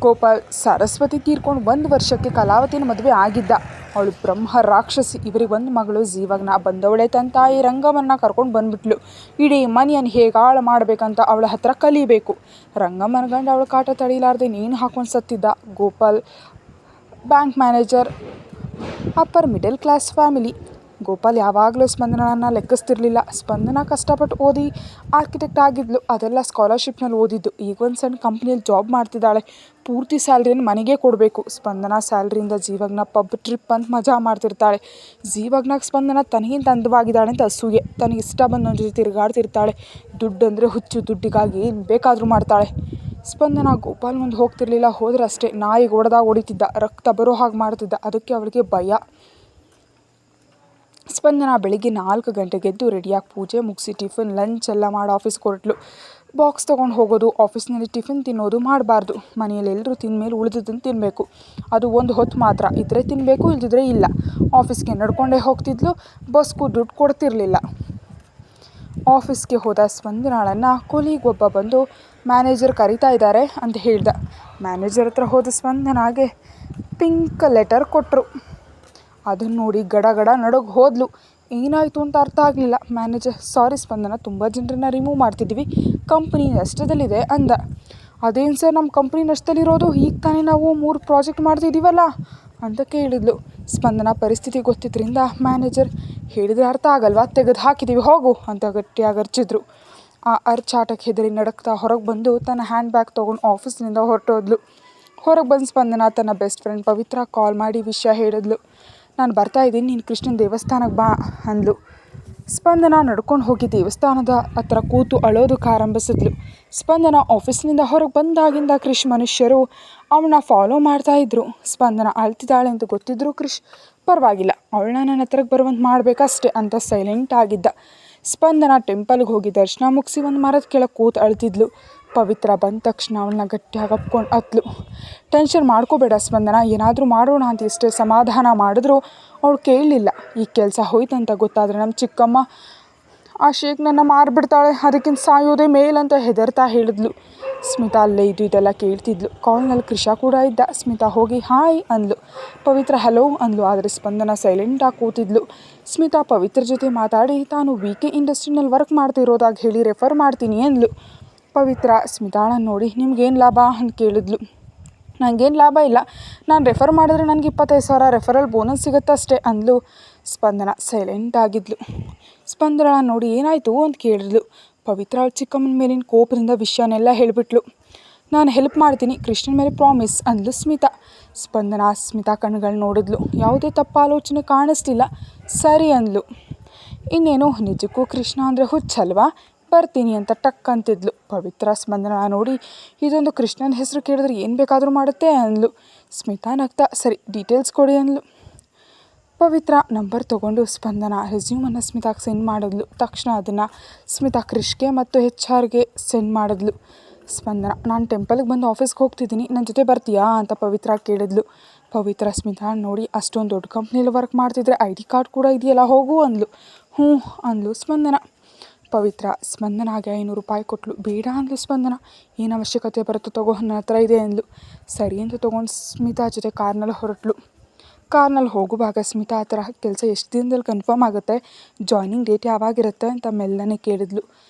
ಗೋಪಾಲ್ ಸರಸ್ವತಿ ತೀರ್ಕೊಂಡು 1 ವರ್ಷಕ್ಕೆ ಕಲಾವತಿನ ಮದುವೆ ಆಗಿದ್ದ. ಅವಳು ಬ್ರಹ್ಮ ರಾಕ್ಷಸಿ. ಇವರಿಗೆ ಒಂದು ಮಗಳು ಜೀವಗ್ನ. ಬಂದವಳೆ ತನ್ನ ತಾಯಿ ರಂಗಮ್ಮನ್ನ ಕರ್ಕೊಂಡು ಬಂದ್ಬಿಟ್ಲು. ಇಡೀ ಮನೆಯನ್ನು ಹೇಗೆ ಹಾಳು ಮಾಡಬೇಕಂತ ಅವಳ ಹತ್ರ ಕಲಿಬೇಕು. ರಂಗಮ್ಮನ ಗಂಡ ಅವಳ ಕಾಟ ತಡೀಲಾರ್ದೆ ನೇಣು ಹಾಕೊಂಡು ಸತ್ತಿದ್ದ. Gopal bank manager, upper middle class family. Gopal ಯಾವಾಗಲೂ ಸ್ಪಂದನನ ಲೆಕ್ಕಿಸ್ತಿರ್ಲಿಲ್ಲ. ಸ್ಪಂದನ ಕಷ್ಟಪಟ್ಟು ಓದಿ ಆರ್ಕಿಟೆಕ್ಟ್ ಆಗಿದ್ಲು. ಅದೆಲ್ಲ ಸ್ಕಾಲರ್ಶಿಪ್ನಲ್ಲಿ ಓದಿದ್ದು. ಈಗ ಒಂದು ಸಣ್ಣ ಕಂಪ್ನಿಯಲ್ಲಿ ಜಾಬ್ ಮಾಡ್ತಿದ್ದಾಳೆ. ಪೂರ್ತಿ ಸ್ಯಾಲ್ರಿಯನ್ನು ಮನೆಗೆ ಕೊಡಬೇಕು. ಸ್ಪಂದನ ಸ್ಯಾಲ್ರಿಯಿಂದ ಜೀವಗ್ನ ಪಬ್ ಟ್ರಿಪ್ ಅಂತ ಮಜಾ ಮಾಡ್ತಿರ್ತಾಳೆ. ಜೀವಗ್ನಾಗ ಸ್ಪಂದನ ತನಗಿಂತ ಅಂದವಾಗಿದ್ದಾಳೆ ಅಂತ ಅಸೂಯೆ. ತನಗೆ ಇಷ್ಟ ಬಂದವನ ಜೊತೆ ತಿರುಗಾಡ್ತಿರ್ತಾಳೆ. ದುಡ್ಡು ಅಂದರೆ ಹುಚ್ಚು, ದುಡ್ಡಿಗಾಗಿ ಏನು ಬೇಕಾದರೂ ಮಾಡ್ತಾಳೆ. ಸ್ಪಂದನ ಗೋಪಾಲ್ ಮುಂದೆ ಹೋಗ್ತಿರ್ಲಿಲ್ಲ. ಹೋದ್ರೆ ಅಷ್ಟೇ ನಾಯಿಗೆ ಹೊಡೆದಾಗ ಹೊಡಿತಿದ್ದ, ರಕ್ತ ಬರೋ ಹಾಗೆ ಮಾಡ್ತಿದ್ದ. ಅದಕ್ಕೆ ಅವಳಿಗೆ ಭಯ. ಸ್ಪಂದನ ಬೆಳಿಗ್ಗೆ 4 ಗಂಟೆಗೆ ಎದ್ದು ರೆಡಿಯಾಗಿ ಪೂಜೆ ಮುಗಿಸಿ ಟಿಫಿನ್ ಲಂಚ್ ಎಲ್ಲ ಮಾಡಿ ಆಫೀಸ್ಗೆ ಹೊರಟ್ಲು. ಬಾಕ್ಸ್ ತೊಗೊಂಡು ಹೋಗೋದು, ಆಫೀಸ್ನಲ್ಲಿ ಟಿಫಿನ್ ತಿನ್ನೋದು ಮಾಡಬಾರ್ದು. ಮನೆಯಲ್ಲಿ ಎಲ್ಲರೂ ತಿಂದಮೇಲೆ ಉಳಿದಿದ್ದನ್ನು ತಿನ್ನಬೇಕು. ಅದು ಒಂದು ಹೊತ್ತು ಮಾತ್ರ. ಇದ್ದರೆ ತಿನ್ನಬೇಕು, ಇಲ್ದಿದ್ರೆ ಇಲ್ಲ. ಆಫೀಸ್ಗೆ ನಡ್ಕೊಂಡೇ ಹೋಗ್ತಿದ್ಲು. ಬಸ್ಗೂ ದುಡ್ಡು ಕೊಡ್ತಿರ್ಲಿಲ್ಲ. ಆಫೀಸ್ಗೆ ಹೋದ ಸ್ಪಂದನಳನ್ನು ಕೊಲಿಗೊಬ್ಬ ಬಂದು ಮ್ಯಾನೇಜರ್ ಕರಿತಾ ಇದ್ದಾರೆ ಅಂತ ಹೇಳ್ದ. ಮ್ಯಾನೇಜರ್ ಹತ್ರ ಹೋದ ಸ್ಪಂದನಾಗೆ ಪಿಂಕ್ ಲೆಟರ್ ಕೊಟ್ಟರು. ಅದನ್ನು ನೋಡಿ ಗಡ ನಡೋಗಿ ಹೋದ್ಲು. ಏನಾಯಿತು ಅಂತ ಅರ್ಥ ಆಗಲಿಲ್ಲ. ಮ್ಯಾನೇಜರ್ ಸಾರಿ ಸ್ಪಂದನ, ತುಂಬ ಜನರನ್ನ ರಿಮೂವ್ ಮಾಡ್ತಿದ್ದೀವಿ, ಕಂಪ್ನಿ ನಷ್ಟದಲ್ಲಿದೆ ಅಂದ. ಅದೇನು ಸರ್, ನಮ್ಮ ಕಂಪ್ನಿ ನಷ್ಟದಲ್ಲಿರೋದು? ಈಗ ತಾನೇ ನಾವು 3 ಪ್ರಾಜೆಕ್ಟ್ ಮಾಡ್ತಿದ್ದೀವಲ್ಲ ಅಂತ ಕೇಳಿದ್ಲು. ಸ್ಪಂದನ ಪರಿಸ್ಥಿತಿ ಗೊತ್ತಿದ್ದರಿಂದ ಮ್ಯಾನೇಜರ್ ಹೇಳಿದರೆ ಅರ್ಥ ಆಗಲ್ವಾ, ತೆಗೆದು ಹಾಕಿದ್ದೀವಿ ಹೋಗು ಅಂತ ಗಟ್ಟಿಯಾಗಿ ಅರ್ಚಿದ್ರು. ಆ ಅರ್ಚಾಟಕ್ಕೆ ಹೆದರಿ ನಡಕ್ತಾ ಹೊರಗೆ ಬಂದು ತನ್ನ ಹ್ಯಾಂಡ್ ಬ್ಯಾಗ್ ತೊಗೊಂಡು ಆಫೀಸ್ನಿಂದ ಹೊರಟೋದ್ಲು. ಹೊರಗೆ ಬಂದು ಸ್ಪಂದನ ತನ್ನ ಬೆಸ್ಟ್ ಫ್ರೆಂಡ್ ಪವಿತ್ರ ಕಾಲ್ ಮಾಡಿ ವಿಷಯ ಹೇಳಿದ್ಲು. ನಾನು ಬರ್ತಾ ಇದ್ದೀನಿ, ನೀನು ಕೃಷ್ಣನ ದೇವಸ್ಥಾನಕ್ಕೆ ಬಾ ಅಂದ್ಲು. ಸ್ಪಂದನ ನಡ್ಕೊಂಡು ಹೋಗಿ ದೇವಸ್ಥಾನದ ಹತ್ರ ಕೂತು ಅಳೋದಕ್ಕೆ ಆರಂಭಿಸಿದ್ಲು. ಸ್ಪಂದನ ಆಫೀಸ್ನಿಂದ ಹೊರಗೆ ಬಂದಾಗಿಂದ ಕ್ರಿಶ್ ಮನುಷ್ಯರು ಅವಳನ್ನ ಫಾಲೋ ಮಾಡ್ತಾಯಿದ್ರು. ಸ್ಪಂದನ ಅಳ್ತಿದ್ದಾಳೆ ಅಂತ ಗೊತ್ತಿದ್ರು ಕ್ರಿಶ್ ಪರವಾಗಿಲ್ಲ, ಅವಳನ್ನ ನನ್ನ ಹತ್ರಕ್ಕೆ ಬರುವಂತೆ ಮಾಡಬೇಕಷ್ಟೆ ಅಂತ ಸೈಲೆಂಟ್ ಆಗಿದ್ದ. ಸ್ಪಂದನ ಟೆಂಪಲ್ಗೆ ಹೋಗಿ ದರ್ಶನ ಮುಗಿಸಿ ಒಂದು ಮರದ ಕೆಳಗೆ ಕೂತು ಅಳ್ತಿದ್ಲು. ಪವಿತ್ರ ಬಂದ ತಕ್ಷಣ ಅವಳನ್ನ ಗಟ್ಟಿಯಾಗಿ ಅಪ್ಕೊಂಡು ಹತ್ಲು. ಟೆನ್ಷನ್ ಮಾಡ್ಕೋಬೇಡ ಸ್ಪಂದನ, ಏನಾದರೂ ಮಾಡೋಣ ಅಂತ ಇಷ್ಟೇ ಸಮಾಧಾನ ಮಾಡಿದ್ರು ಅವಳು ಕೇಳಲಿಲ್ಲ. ಈ ಕೆಲಸ ಹೋಯ್ತಂತ ಗೊತ್ತಾದರೆ ನಮ್ಮ ಚಿಕ್ಕಮ್ಮ ಆ ಶೇಕ್ ನನ್ನ ಮಾರಿಬಿಡ್ತಾಳೆ, ಅದಕ್ಕಿಂತ ಸಾಯೋದೇ ಮೇಲಂತ ಹೆದರ್ತಾ ಹೇಳಿದ್ಲು. ಸ್ಮಿತಾ ಅಲ್ಲೇ ಇದು ಇದೆಲ್ಲ ಕೇಳ್ತಿದ್ಲು. ಕಾಲ್ನಲ್ಲಿ ಕೃಷಾ ಕೂಡ ಇದ್ದ. ಸ್ಮಿತಾ ಹೋಗಿ ಹಾಯ್ ಅಂದ್ಲು. ಪವಿತ್ರ ಹಲೋ ಅಂದ್ಲು. ಆದರೆ ಸ್ಪಂದನ ಸೈಲೆಂಟಾಗಿ ಕೂತಿದ್ಲು. ಸ್ಮಿತಾ ಪವಿತ್ರ ಜೊತೆ ಮಾತಾಡಿ ತಾನು VK ಇಂಡಸ್ಟ್ರಿನಲ್ಲಿ ವರ್ಕ್ ಮಾಡ್ತಿರೋದಾಗ ಹೇಳಿ ರೆಫರ್ ಮಾಡ್ತೀನಿ ಅಂದ್ಲು. ಪವಿತ್ರ ಸ್ಮಿತಾಳನ್ನು ನೋಡಿ ನಿಮ್ಗೇನು ಲಾಭ ಅಂತ ಕೇಳಿದ್ಲು. ನನಗೇನು ಲಾಭ ಇಲ್ಲ, ನಾನು ರೆಫರ್ ಮಾಡಿದ್ರೆ ನನಗೆ 25,000 ರೆಫರಲ್ ಬೋನಸ್ ಸಿಗುತ್ತಷ್ಟೇ ಅಂದ್ಲು. ಸ್ಪಂದನ ಸೈಲೆಂಟ್ ಆಗಿದ್ಲು. ಸ್ಪಂದನ ನೋಡಿ ಏನಾಯಿತು ಅಂತ ಕೇಳಿದ್ಲು. ಪವಿತ್ರ ಅವಳ ಚಿಕ್ಕಮ್ಮನ ಮೇಲಿನ ಕೋಪದಿಂದ ವಿಷಯನೆಲ್ಲ ಹೇಳಿಬಿಟ್ಲು. ನಾನು ಹೆಲ್ಪ್ ಮಾಡ್ತೀನಿ, ಕೃಷ್ಣನ ಮೇಲೆ ಪ್ರಾಮಿಸ್ ಅಂದ್ಲು ಸ್ಮಿತಾ. ಸ್ಮಿತಾ ಕಣ್ಣುಗಳು ನೋಡಿದ್ಲು. ಯಾವುದೇ ತಪ್ಪ ಆಲೋಚನೆ ಕಾಣಿಸ್ಲಿಲ್ಲ. ಸರಿ ಅಂದ್ಲು. ಇನ್ನೇನು ನಿಜಕ್ಕೂ ಕೃಷ್ಣ ಅಂದರೆ ಹುಚ್ಚಲ್ವಾ, ಬರ್ತೀನಿ ಅಂತ ಟಕ್ ಅಂತಿದ್ಲು. ಪವಿತ್ರ ಸ್ಪಂದನ ನೋಡಿ ಇದೊಂದು ಕೃಷ್ಣನ ಹೆಸರು ಕೇಳಿದ್ರೆ ಏನು ಬೇಕಾದರೂ ಮಾಡುತ್ತೆ ಅಂದ್ಲು. ಸ್ಮಿತಾ ನಗ್ತಾ ಸರಿ ಡೀಟೇಲ್ಸ್ ಕೊಡಿ ಅಂದ್ಲು. ಪವಿತ್ರ ನಂಬರ್ ತೊಗೊಂಡು ಸ್ಪಂದನ ರೆಸ್ಯೂಮನ್ನು ಸ್ಮಿತಾಗೆ ಸೆಂಡ್ ಮಾಡಿದ್ಲು. ತಕ್ಷಣ ಅದನ್ನು ಸ್ಮಿತಾ ಕ್ರಿಷ್ಗೆ ಮತ್ತು HR ಸೆಂಡ್ ಮಾಡಿದ್ಲು. ಸ್ಪಂದನ ನಾನು ಟೆಂಪಲ್ಗೆ ಬಂದು ಆಫೀಸ್ಗೆ ಹೋಗ್ತಿದ್ದೀನಿ, ನನ್ನ ಜೊತೆ ಬರ್ತೀಯಾ ಅಂತ ಪವಿತ್ರ ಕೇಳಿದ್ಲು. ಪವಿತ್ರ ಸ್ಮಿತಾ ನೋಡಿ ಅಷ್ಟೊಂದು ದೊಡ್ಡ ಕಂಪ್ನಿಯಲ್ಲಿ ವರ್ಕ್ ಮಾಡ್ತಿದ್ರೆ ID ಕಾರ್ಡ್ ಕೂಡ ಇದೆಯಲ್ಲ ಹೋಗು ಅಂದ್ಲು. ಹ್ಞೂ ಅಂದ್ಲು ಸ್ಪಂದನ. ಪವಿತ್ರ ಸ್ಪಂದನಾಗೆ 500 ರೂಪಾಯಿ ಕೊಟ್ಲು. ಬೇಡ ಅಂದ್ಲು ಸ್ಪಂದನ. ಏನು ಅವಶ್ಯಕತೆ ಬರುತ್ತೋ ತಗೋ, ನನ್ನ ಹತ್ರ ಇದೆ ಅಂದ್ಲು. ಸರಿ ಅಂತ ತೊಗೊಂಡು ಸ್ಮಿತಾ ಜೊತೆ ಕಾರ್ನಲ್ಲಿ ಹೊರಟ್ಲು. ಕಾರ್ನಲ್ಲಿ ಹೋಗುವಾಗ ಸ್ಮಿತಾ ಆ ಥರ ಕೆಲಸ ಎಷ್ಟು ದಿನದಲ್ಲಿ ಕನ್ಫರ್ಮ್ ಆಗುತ್ತೆ, ಜಾಯ್ನಿಂಗ್ ಡೇಟ್ ಯಾವಾಗಿರುತ್ತೆ ಅಂತ ಮೆಲ್ಲನೆ ಕೇಳಿದ್ಲು.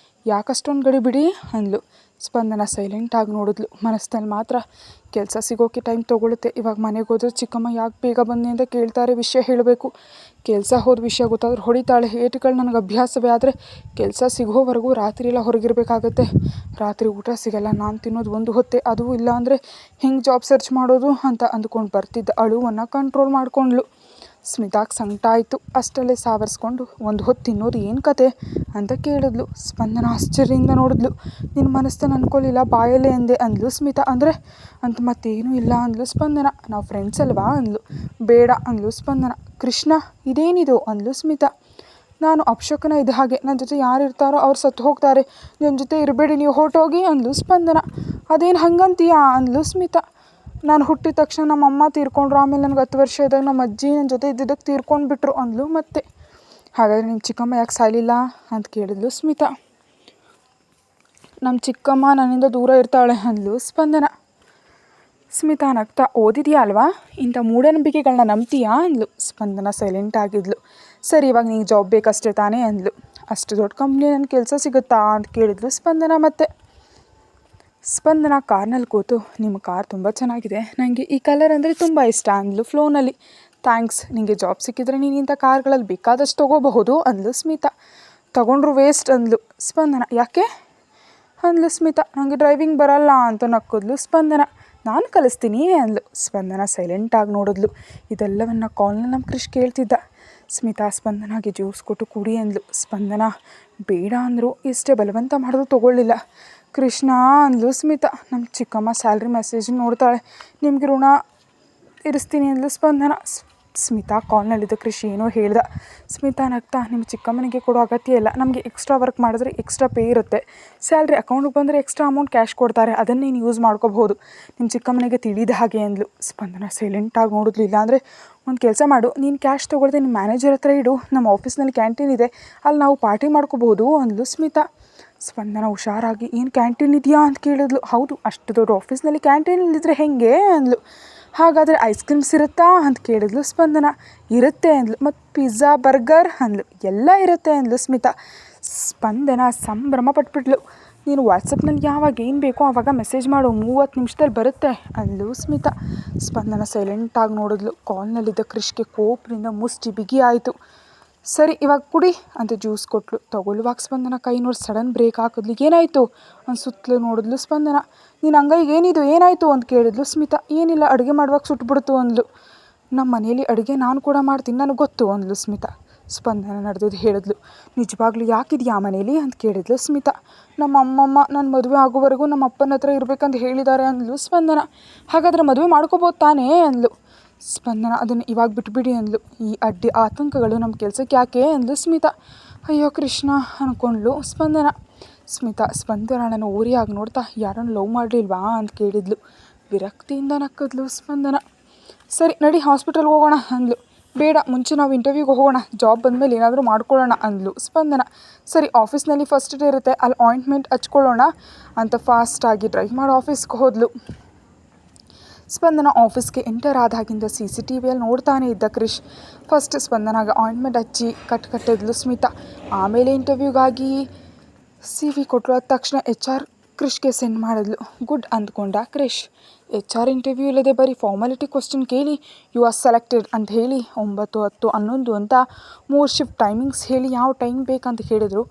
ಯಾಕಷ್ಟೊಂದು ಗಡಿಬಿಡಿ ಅಂದ್ಲು. ಸ್ಪಂದನ ಸೈಲೆಂಟಾಗಿ ನೋಡಿದ್ಲು. ಮನಸ್ಸಿನಲ್ಲಿ ಮಾತ್ರ ಕೆಲಸ ಸಿಗೋಕ್ಕೆ ಟೈಮ್ ತೊಗೊಳುತ್ತೆ. ಇವಾಗ ಮನೆಗೆ ಹೋದ್ರೆ ಚಿಕ್ಕಮ್ಮ ಯಾಕೆ ಬೇಗ ಬಂದೆ ಅಂತ ಕೇಳ್ತಾರೆ, ವಿಷಯ ಹೇಳಬೇಕು. ಕೆಲಸ ಹೋದ ವಿಷಯ ಗೊತ್ತಾದ್ರೆ ಹೊಡಿತಾಳೆ. ಏಟುಗಳು ನನಗೆ ಅಭ್ಯಾಸವೇ. ಆದರೆ ಕೆಲಸ ಸಿಗೋವರೆಗೂ ರಾತ್ರಿ ಎಲ್ಲ ಹೊರಗಿರಬೇಕಾಗತ್ತೆ. ರಾತ್ರಿ ಊಟ ಸಿಗಲ್ಲ. ನಾನು ತಿನ್ನೋದು ಒಂದು ಹೊತ್ತೆ, ಅದು ಇಲ್ಲ ಅಂದರೆ ಹೆಂಗೆ ಜಾಬ್ ಸರ್ಚ್ ಮಾಡೋದು ಅಂತ ಅಂದ್ಕೊಂಡು ಬರ್ತಿದ್ದ ಅಳುವನ್ನು ಕಂಟ್ರೋಲ್ ಮಾಡಿಕೊಂಡ್ಳು. ಸ್ಮಿತಾಗೆ ಸಂಕಟ ಆಯಿತು. ಅಷ್ಟಲ್ಲೇ ಸಾವರಿಸ್ಕೊಂಡು, ಒಂದು ಹೊತ್ತು ತಿನ್ನೋದು ಏನು ಕತೆ ಅಂತ ಕೇಳಿದ್ಲು. ಸ್ಪಂದನ ಆಶ್ಚರ್ಯದಿಂದ ನೋಡಿದ್ಲು. ನಿನ್ನ ಮನಸ್ಸನ್ನು ಅಂದ್ಕೊಳ್ಳಿಲ್ಲ, ಬಾಯಲ್ಲೇ ಅಂದೆ ಅಂದ್ಲು ಸ್ಮಿತಾ. ಅಂದರೆ ಅಂತ ಮತ್ತೇನೂ ಇಲ್ಲ ಅಂದ್ಲು ಸ್ಪಂದನ. ನಾವು ಫ್ರೆಂಡ್ಸ್ ಅಲ್ವಾ ಅಂದ್ಲು. ಬೇಡ ಅಂದ್ಲು ಸ್ಪಂದನ. ಕೃಷ್ಣ ಇದೇನಿದು ಅಂದ್ಲು ಸ್ಮಿತಾ. ನಾನು ಅಪಶಕನ ಇದ್ದ ಹಾಗೆ, ನನ್ನ ಜೊತೆ ಯಾರು ಇರ್ತಾರೋ ಅವ್ರು ಸತ್ತು ಹೋಗ್ತಾರೆ, ನನ್ನ ಜೊತೆ ಇರಬೇಡಿ, ನೀವು ಹೊರಟೋಗಿ ಅಂದ್ಲು ಸ್ಪಂದನ. ಅದೇನು ಹಂಗಂತೀಯಾ ಅಂದ್ಲು ಸ್ಮಿತಾ. ನಾನು ಹುಟ್ಟಿದ ತಕ್ಷಣ ನಮ್ಮ ಅಮ್ಮ ತೀರ್ಕೊಂಡ್ರು. ಆಮೇಲೆ ನನಗೆ 10 ವರ್ಷ ಇದ್ದಾಗ ನಮ್ಮ ಅಜ್ಜಿ ನನ್ನ ಜೊತೆ ಇದ್ದಿದ್ದಕ್ಕೆ ತೀರ್ಕೊಂಡ್ಬಿಟ್ರು ಅಂದ್ಲು ಮತ್ತೆ. ಹಾಗಾದರೆ ನಿಮ್ಮ ಚಿಕ್ಕಮ್ಮ ಯಾಕೆ ಸಾಯಲಿಲ್ಲ ಅಂತ ಕೇಳಿದ್ಲು ಸ್ಮಿತಾ. ನಮ್ಮ ಚಿಕ್ಕಮ್ಮ ನನ್ನಿಂದ ದೂರ ಇರ್ತಾಳೆ ಅಂದ್ಲು ಸ್ಪಂದನ. ಸ್ಮಿತಾ ನಗ್ತಾ, ಓದಿದೆಯಾ ಅಲ್ವಾ, ಇಂಥ ಮೂಢನಂಬಿಕೆಗಳನ್ನ ನಂಬ್ತೀಯಾ ಅಂದ್ಲು. ಸ್ಪಂದನ ಸೈಲೆಂಟ್ ಆಗಿದ್ಲು. ಸರಿ, ಇವಾಗ ನಿಂಗೆ ಜಾಬ್ ಬೇಕಷ್ಟೇ ತಾನೇ ಅಂದ್ಲು. ಅಷ್ಟು ದೊಡ್ಡ ಕಂಪ್ನಿ ನನ್ನ ಕೆಲಸ ಸಿಗುತ್ತಾ ಅಂತ ಕೇಳಿದ್ಲು ಸ್ಪಂದನ ಮತ್ತೆ. ಸ್ಪಂದನ ಕಾರ್ನಲ್ಲಿ ಕೂತು, ನಿಮ್ಮ ಕಾರ್ ತುಂಬ ಚೆನ್ನಾಗಿದೆ, ನನಗೆ ಈ ಕಲರ್ ಅಂದರೆ ತುಂಬ ಇಷ್ಟ ಅಂದ್ಲು ಫ್ಲೋನಲ್ಲಿ. ಥ್ಯಾಂಕ್ಸ್, ನಿನಗೆ ಜಾಬ್ ಸಿಕ್ಕಿದ್ರೆ ನೀನು ಇಂಥ ಕಾರ್ಗಳಲ್ಲಿ ಬೇಕಾದಷ್ಟು ತೊಗೋಬಹುದು ಅಂದ್ಲು ಸ್ಮಿತಾ. ತಗೊಂಡ್ರು ವೇಸ್ಟ್ ಅಂದ್ಲು ಸ್ಪಂದನ. ಯಾಕೆ ಅಂದ್ಲು ಸ್ಮಿತಾ. ನನಗೆ ಡ್ರೈವಿಂಗ್ ಬರಲ್ಲ ಅಂತ ನಕ್ಕಿದ್ಲು ಸ್ಪಂದನ. ನಾನು ಕಲಿಸ್ತೀನಿ ಅಂದ್ಲು. ಸ್ಪಂದನ ಸೈಲೆಂಟಾಗಿ ನೋಡಿದ್ಲು. ಇದೆಲ್ಲವನ್ನು ಕಾಲ್ನಲ್ಲಿ ನಮ್ಮ ಕೃಷ್ ಕೇಳ್ತಿದ್ದ. ಸ್ಮಿತಾ ಸ್ಪಂದನಾಗೆ ಜ್ಯೂಸ್ ಕೊಟ್ಟು ಕುಡಿ ಅಂದ್ಲು. ಸ್ಪಂದನ ಬೇಡ ಅಂದರು. ಇಷ್ಟೇ ಬಲವಂತ ಮಾಡೋದು ತೊಗೊಳ್ಳಿಲ್ಲ. ಕೃಷ್ಣ ಅಂದ್ಲು ಸ್ಮಿತಾ. ನಮ್ಮ ಚಿಕ್ಕಮ್ಮ ಸ್ಯಾಲ್ರಿ ಮೆಸೇಜ್ ನೋಡ್ತಾಳೆ, ನಿಮಗೆ ಋಣ ಇರಿಸ್ತೀನಿ ಅಂದ್ಲು ಸ್ಪಂದನ. ಸ್ಮಿತಾ ಕಾಲ್ನಲ್ಲಿದ್ದ ಕೃಷಿ ಏನೋ ಹೇಳ್ದ. ಸ್ಮಿತಾ ನಗ್ತಾ, ನಿಮ್ಮ ಚಿಕ್ಕಮ್ಮನಿಗೆ ಕೊಡೋ ಅಗತ್ಯ ಇಲ್ಲ, ನಮಗೆ ಎಕ್ಸ್ಟ್ರಾ ವರ್ಕ್ ಮಾಡಿದ್ರೆ ಎಕ್ಸ್ಟ್ರಾ ಪೇ ಇರುತ್ತೆ, ಸ್ಯಾಲ್ರಿ ಅಕೌಂಟಿಗೆ ಬಂದರೆ ಎಕ್ಸ್ಟ್ರಾ ಅಮೌಂಟ್ ಕ್ಯಾಶ್ ಕೊಡ್ತಾರೆ, ಅದನ್ನು ನೀನು ಯೂಸ್ ಮಾಡ್ಕೋಬಹುದು, ನಿಮ್ಮ ಚಿಕ್ಕಮ್ಮನಿಗೆ ತಿಳಿದ ಹಾಗೆ ಅಂದ್ಲು. ಸ್ಪಂದನ ಸೈಲೆಂಟಾಗಿ ನೋಡಿದ್ಲು. ಇಲ್ಲಾಂದರೆ ಒಂದು ಕೆಲಸ ಮಾಡು, ನೀನು ಕ್ಯಾಶ್ ತೊಗೊಳ್ದೆ ನಿಮ್ಮ ಮ್ಯಾನೇಜರ್ ಹತ್ರ ಇಡು, ನಮ್ಮ ಆಫೀಸ್ನಲ್ಲಿ ಕ್ಯಾಂಟೀನ್ ಇದೆ, ಅಲ್ಲಿ ನಾವು ಪಾರ್ಟಿ ಮಾಡ್ಕೋಬಹುದು ಅಂದ್ಲು ಸ್ಮಿತಾ. ಸ್ಪಂದನ ಹುಷಾರಾಗಿ, ಏನು ಕ್ಯಾಂಟೀನ್ ಇದೆಯಾ ಅಂತ ಕೇಳಿದ್ಲು. ಹೌದು, ಅಷ್ಟು ದೊಡ್ಡ ಆಫೀಸ್ನಲ್ಲಿ ಕ್ಯಾಂಟೀನ್ ಇಲ್ಲದಿದ್ರೆ ಹೆಂಗೆ ಅಂದ್ಲು. ಹಾಗಾದರೆ ಐಸ್ ಕ್ರೀಮ್ಸ್ ಇರುತ್ತಾ ಅಂತ ಕೇಳಿದ್ಲು ಸ್ಪಂದನ. ಇರುತ್ತೆ ಅಂದ್ಲು. ಮತ್ತು ಪಿಜ್ಜಾ ಬರ್ಗರ್ ಅಂದ್ಲು. ಎಲ್ಲ ಇರುತ್ತೆ ಅಂದ್ಲು ಸ್ಮಿತಾ. ಸ್ಪಂದನ ಸಂಭ್ರಮ ಪಟ್ಬಿಟ್ಲು. ನೀನು ವಾಟ್ಸಪ್ನಲ್ಲಿ ಯಾವಾಗ ಏನು ಬೇಕೋ ಆವಾಗ ಮೆಸೇಜ್ ಮಾಡು, 30 ನಿಮಿಷದಲ್ಲಿ ಬರುತ್ತೆ ಅಂದ್ಲು ಸ್ಮಿತಾ. ಸ್ಪಂದನ ಸೈಲೆಂಟಾಗಿ ನೋಡಿದ್ಲು. ಕಾಲ್ನಲ್ಲಿದ್ದ ಕೃಷ್ಗೆ ಕೋಪದಿಂದ ಮುಷ್ಟಿ ಬಿಗಿ ಆಯಿತು. ಸರಿ, ಇವಾಗ ಕುಡಿ ಅಂತ ಜ್ಯೂಸ್ ಕೊಟ್ಲು. ತಗೊಳ್ಳುವಾಗ ಸ್ಪಂದನ ಕೈ ನೋಡಿ ಸಡನ್ ಬ್ರೇಕ್ ಹಾಕಿದ್ಲು. ಏನಾಯಿತು ಅಂತ ಸುತ್ತಲೂ ನೋಡಿದ್ಲು ಸ್ಪಂದನ. ನೀನು ಅಂಗೈಗೆ ಏನಿದು, ಏನಾಯಿತು ಅಂತ ಕೇಳಿದ್ಲು ಸ್ಮಿತಾ. ಏನಿಲ್ಲ, ಅಡುಗೆ ಮಾಡುವಾಗ ಸುಟ್ಬಿಡ್ತು ಅಂದ್ಲು. ನಮ್ಮ ಮನೇಲಿ ಅಡುಗೆ ನಾನು ಕೂಡ ಮಾಡ್ತೀನಿ, ನನಗೆ ಗೊತ್ತು ಅಂದ್ಲು ಸ್ಮಿತಾ. ಸ್ಪಂದನ ನಡೆದಿದ್ದು ಹೇಳಿದ್ಲು. ನಿಜವಾಗ್ಲೂ ಯಾಕಿದೆಯಾ ಮನೇಲಿ ಅಂತ ಕೇಳಿದ್ಲು ಸ್ಮಿತಾ. ನಮ್ಮ ಅಮ್ಮಮ್ಮ ನನ್ನ ಮದುವೆ ಆಗೋವರೆಗೂ ನಮ್ಮ ಅಪ್ಪನ ಹತ್ರ ಇರಬೇಕಂತ ಹೇಳಿದ್ದಾರೆ ಅಂದ್ಲು ಸ್ಪಂದನ. ಹಾಗಾದರೆ ಮದುವೆ ಮಾಡ್ಕೋಬೋದು ತಾನೇ ಅಂದ್ಲು ಸ್ಪಂದನ. ಅದನ್ನು ಇವಾಗ ಬಿಟ್ಬಿಡಿ ಅಂದ್ಲು. ಈ ಅಡ್ಡಿ ಆತಂಕಗಳು ನಮ್ಮ ಕೆಲಸಕ್ಕೆ ಯಾಕೆ ಅಂದ್ಲು ಸ್ಮಿತಾ. ಅಯ್ಯೋ ಕೃಷ್ಣ ಅಂದ್ಕೊಂಡ್ಲು ಸ್ಪಂದನ. ಸ್ಪಂದನನ್ನು ಓರಿಯಾಗಿ ನೋಡ್ತಾ, ಯಾರನ್ನು ಲವ್ ಮಾಡಲಿಲ್ವಾ ಅಂತ ಕೇಳಿದ್ಲು. ವಿರಕ್ತಿಯಿಂದ ನಕ್ಕದ್ಲು ಸ್ಪಂದನ. ಸರಿ ನಡಿ, ಹಾಸ್ಪಿಟಲ್ಗೆ ಹೋಗೋಣ ಅಂದ್ಲು. ಬೇಡ, ಮುಂಚೆ ನಾವು ಇಂಟರ್ವ್ಯೂಗೆ ಹೋಗೋಣ, ಜಾಬ್ ಬಂದಮೇಲೆ ಏನಾದರೂ ಮಾಡ್ಕೊಳ್ಳೋಣ ಅಂದ್ಲು ಸ್ಪಂದನ. ಸರಿ, ಆಫೀಸ್ನಲ್ಲಿ ಫಸ್ಟ್ ಡೇ ಇರುತ್ತೆ, ಅಲ್ಲಿ ಆಯಿಂಟ್ಮೆಂಟ್ ಹಚ್ಕೊಳ್ಳೋಣ ಅಂತ ಫಾಸ್ಟಾಗಿ ಡ್ರೈವ್ ಮಾಡಿ ಆಫೀಸ್ಗೆ ಹೋದ್ಲು. ಸ್ಪಂದನ ಆಫೀಸ್ಗೆ ಎಂಟರ್ ಆದಾಗಿಂದ CCTVಯಲ್ಲಿ ನೋಡ್ತಾನೆ ಇದ್ದ ಕ್ರಿಶ್. ಫಸ್ಟ್ ಸ್ಪಂದನಾಗ ಆಯಿಂಟ್ಮೆಂಟ್ ಹಚ್ಚಿ ಕಟ್ಟಿದ್ಲು ಸ್ಮಿತಾ. ಆಮೇಲೆ ಇಂಟರ್ವ್ಯೂಗಾಗಿ CV ಕೊಟ್ಟರು. ಅದ ತಕ್ಷಣ HR ಕ್ರಿಷ್ಗೆ ಸೆಂಡ್ ಮಾಡಿದ್ಲು. ಗುಡ್ ಅಂದ್ಕೊಂಡ ಕ್ರಿಶ್. HR ಇಂಟರ್ವ್ಯೂ ಇಲ್ಲದೆ ಬರೀ ಫಾರ್ಮಾಲಿಟಿ ಕ್ವಶನ್ ಕೇಳಿ ಯು ಆರ್ ಸೆಲೆಕ್ಟೆಡ್ ಅಂತ ಹೇಳಿ 9, 10, 11 ಅಂತ 3 ಶಿಫ್ಟ್ ಟೈಮಿಂಗ್ಸ್ ಹೇಳಿ ಯಾವ ಟೈಮ್ ಬೇಕಂತ ಹೇಳಿದರು.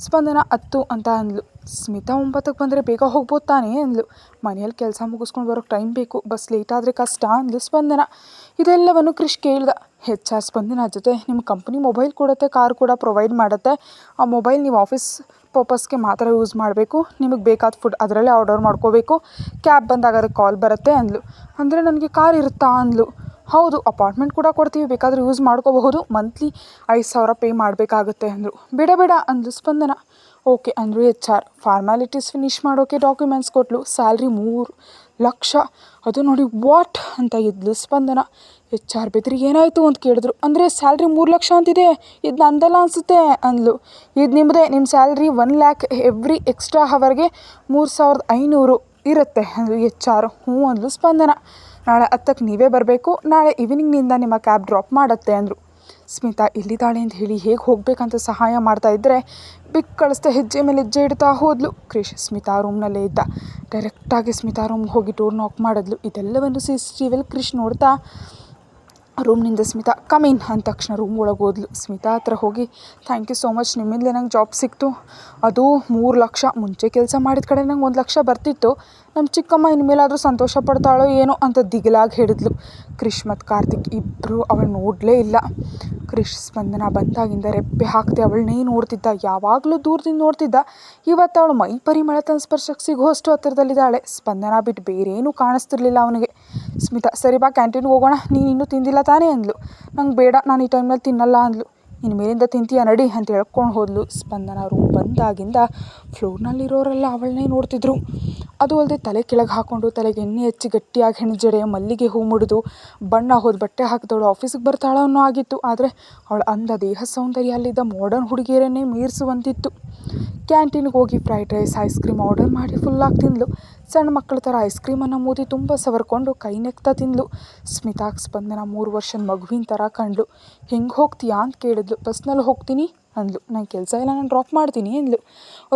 ಸ್ಪಂದನ 10 ಅಂತ ಅಂದ್ಲು. ಸ್ಮಿತಾ 9ಕ್ಕೆ ಬಂದರೆ ಬೇಗ ಹೋಗ್ಬೋದು ತಾನೇ ಅಂದ್ಲು. ಮನೆಯಲ್ಲಿ ಕೆಲಸ ಮುಗಿಸ್ಕೊಂಡು ಬರೋಕ್ಕೆ ಟೈಮ್ ಬೇಕು, ಬಸ್ ಲೇಟ್ ಆದರೆ ಕಷ್ಟ ಅಂದ್ಲು ಸ್ಪಂದನ. ಇದೆಲ್ಲವನ್ನು ಕ್ರಿಶ್ ಕೇಳ್ದ. HR ಸ್ಪಂದನ ಜೊತೆ ನಿಮ್ಮ ಕಂಪ್ನಿ ಮೊಬೈಲ್ ಕೊಡುತ್ತೆ, ಕಾರ್ ಕೂಡ ಪ್ರೊವೈಡ್ ಮಾಡುತ್ತೆ, ಆ ಮೊಬೈಲ್ ನೀವು ಆಫೀಸ್ ಪರ್ಪಸ್ಗೆ ಮಾತ್ರ ಯೂಸ್ ಮಾಡಬೇಕು, ನಿಮಗೆ ಬೇಕಾದ ಫುಡ್ ಅದರಲ್ಲೇ ಆರ್ಡರ್ ಮಾಡ್ಕೋಬೇಕು, ಕ್ಯಾಬ್ ಬಂದಾಗ ಅದಕ್ಕೆ ಕಾಲ್ ಬರುತ್ತೆ ಅಂದ್ಲು. ಅಂದರೆ ನನಗೆ ಕಾರ್ ಇರುತ್ತಾ ಅಂದ್ಲು. ಹೌದು, ಅಪಾರ್ಟ್ಮೆಂಟ್ ಕೂಡ ಕೊಡ್ತೀವಿ, ಬೇಕಾದರೆ ಯೂಸ್ ಮಾಡ್ಕೋಬಹುದು, ಮಂತ್ಲಿ 5,000 ಪೇ ಮಾಡಬೇಕಾಗುತ್ತೆ ಅಂದರು. ಬೇಡ ಅಂದ್ಲು ಸ್ಪಂದನ. ಓಕೆ ಅಂದರು HR. ಫಾರ್ಮ್ಯಾಲಿಟೀಸ್ ಫಿನಿಷ್ ಮಾಡೋಕ್ಕೆ ಡಾಕ್ಯುಮೆಂಟ್ಸ್ ಕೊಟ್ಟಲು. ಸ್ಯಾಲ್ರಿ 3 ಲಕ್ಷ. ಅದು ನೋಡಿ ವಾಟ್ ಅಂತ ಇದ್ಲು ಸ್ಪಂದನ. HR ಬೆದ್ರಿಗೆ ಏನಾಯಿತು ಅಂತ ಕೇಳಿದ್ರು. ಅಂದರೆ ಸ್ಯಾಲ್ರಿ 3 ಲಕ್ಷ ಅಂತಿದೆ, ಇದು ನಂದಲ್ಲ ಅನಿಸುತ್ತೆ ಅಂದ್ಲು. ಇದು ನಿಮ್ಮದೇ, ನಿಮ್ಮ ಸ್ಯಾಲ್ರಿ 1 lakh, ಎವ್ರಿ ಎಕ್ಸ್ಟ್ರಾ ಹವರ್ಗೆ 3500 ಇರುತ್ತೆ ಅಂದ್ಲು HR. ಹ್ಞೂ ಅಂದ್ಲು ಸ್ಪಂದನ. ನಾಳೆ 10ಕ್ಕೆ ನೀವೇ ಬರಬೇಕು, ನಾಳೆ ಈವ್ನಿಂಗ್ನಿಂದ ನಿಮ್ಮ ಕ್ಯಾಬ್ ಡ್ರಾಪ್ ಮಾಡುತ್ತೆ ಅಂದರು. ಸ್ಮಿತಾ ಇಲ್ಲಿದ್ದಾಳೆ ಅಂತ ಹೇಳಿ ಹೇಗೆ ಹೋಗಬೇಕಂತ ಸಹಾಯ ಮಾಡ್ತಾಯಿದ್ರೆ ಬಿಗ್ ಕಳಿಸ್ತಾ ಹೆಜ್ಜೆ ಮೇಲೆ ಹೆಜ್ಜೆ ಇಡ್ತಾ ಹೋದ್ಲು. ಕ್ರಿಶ್ ಸ್ಮಿತಾ ರೂಮ್ನಲ್ಲೇ ಇದ್ದ. ಡೈರೆಕ್ಟಾಗಿ ಸ್ಮಿತಾ ರೂಮ್ಗೆ ಹೋಗಿ ಡೋರ್ ನಾಕ್ ಮಾಡಿದ್ಲು. ಇದೆಲ್ಲವನ್ನು CCTVಯಲ್ಲಿ ಕ್ರಿಶ್ ನೋಡ್ತಾ ರೂಮ್ನಿಂದ ಸ್ಮಿತಾ ಕಮಿನ್ ಅಂದ ತಕ್ಷಣ ರೂಮ್ ಒಳಗೆ ಹೋದ್ಲು. ಸ್ಮಿತಾ ಹತ್ರ ಹೋಗಿ ಥ್ಯಾಂಕ್ ಯು ಸೋ ಮಚ್, ನಿಮ್ಮಿಂದಲೇ ನಂಗೆ ಜಾಬ್ ಸಿಕ್ತು. ಅದು 3 ಲಕ್ಷ. ಮುಂಚೆ ಕೆಲಸ ಮಾಡಿದ ಕಡೆ ನಂಗೆ 1 ಲಕ್ಷ ಬರ್ತಿತ್ತು. ನಮ್ಮ ಚಿಕ್ಕಮ್ಮ ಇನ್ಮೇಲಾದರೂ ಸಂತೋಷ ಪಡ್ತಾಳೋ ಏನೋ ಅಂತ ದಿಗಿಲಾಗಿ ಹೇಳಿದ್ಲು. ಕ್ರಿಶ್ ಮತ್ತು ಕಾರ್ತಿಕ್ ಇಬ್ಬರು ಅವಳು ನೋಡಲೇ ಇಲ್ಲ. ಕ್ರಿಶ್ ಸ್ಪಂದನ ಬಂದಾಗಿಂದ ರೆಪ್ಪೆ ಹಾಕ್ತೆ ಅವಳನ್ನೇ ನೋಡ್ತಿದ್ದ. ಯಾವಾಗಲೂ ದೂರದಿಂದ ನೋಡ್ತಿದ್ದ. ಇವತ್ತು ಅವಳು ಮೈ ಪರಿಮಳ ತನ್ನ ಸ್ಪರ್ಶಕ್ಕೆ ಸಿಗೋಷ್ಟು ಹತ್ತಿರದಲ್ಲಿದ್ದಾಳೆ. ಸ್ಪಂದನ ಬಿಟ್ಟು ಬೇರೇನೂ ಕಾಣಿಸ್ತಿರ್ಲಿಲ್ಲ ಅವನಿಗೆ. ಸ್ಮಿತಾ ಸರಿ ಬಾ ಕ್ಯಾಂಟೀನ್ಗೆ ಹೋಗೋಣ, ನೀನು ಇನ್ನೂ ತಿಂದಿಲ್ಲ ತಾನೇ ಅಂದ್ಲು. ನಂಗೆ ಬೇಡ, ನಾನು ಈ ಟೈಮ್ನಲ್ಲಿ ತಿನ್ನಲ್ಲ ಅಂದ್ಲು. ಇನ್ನು ಮೇಲಿಂದ ತಿಂತೀಯ ನಡಿ ಅಂತ ಹೇಳ್ಕೊಂಡು ಹೋದ್ಲು. ಸ್ಪಂದನ ರೂಮ್ ಬಂದಾಗಿಂದ ಫ್ಲೋರ್ನಲ್ಲಿರೋರೆಲ್ಲ ಅವಳನ್ನೇ ನೋಡ್ತಿದ್ರು. ಅದು ಅಲ್ಲದೆ ತಲೆ ಕೆಳಗೆ ಹಾಕ್ಕೊಂಡು ತಲೆಗೆ ಎಣ್ಣೆ ಹಚ್ಚಿ ಗಟ್ಟಿಯಾಗಿ ಹೆಣ್ಜಡೆ ಮಲ್ಲಿಗೆ ಹೂ ಮುಡಿದು ಬಣ್ಣ ಹೋದ ಬಟ್ಟೆ ಹಾಕಿದವಳು ಆಫೀಸಿಗೆ ಬರ್ತಾಳೋ ಅನ್ನೋ ಆಗಿತ್ತು. ಆದರೆ ಅವಳ ಅಂದ ದೇಹ ಸೌಂದರ್ಯ ಅಲ್ಲಿದ್ದ ಮಾಡರ್ನ್ ಹುಡುಗಿಯರನ್ನೇ ಮೀರಿಸುವಂತಿತ್ತು. ಕ್ಯಾಂಟೀನ್ಗೆ ಹೋಗಿ fried rice ice cream order ಮಾಡಿ ಫುಲ್ಲಾಗಿ ತಿಂದಳು. ಸಣ್ಣ ಮಕ್ಕಳ ಥರ ಐಸ್ ಕ್ರೀಮನ್ನು ಮೂತಿ ತುಂಬ ಸವರ್ಕೊಂಡು ಕೈ ನೆಕ್ತಾ ತಿಂದಳು. ಸ್ಮಿತಾಗೆ ಸ್ಪಂದನ 3 ವರ್ಷದ ಮಗುವಿನ ಥರ ಕಂಡ್ಲು. ಹೆಂಗೆ ಹೋಗ್ತೀಯಾ ಅಂತ ಕೇಳಿದ್ಲು. ಬಸ್ನಲ್ಲಿ ಹೋಗ್ತೀನಿ ಅಂದ್ಲು. ನಂಗೆ ಕೆಲಸ ಇಲ್ಲ, ನಾನು ಡ್ರಾಪ್ ಮಾಡ್ತೀನಿ ಅಂದ್ಲು.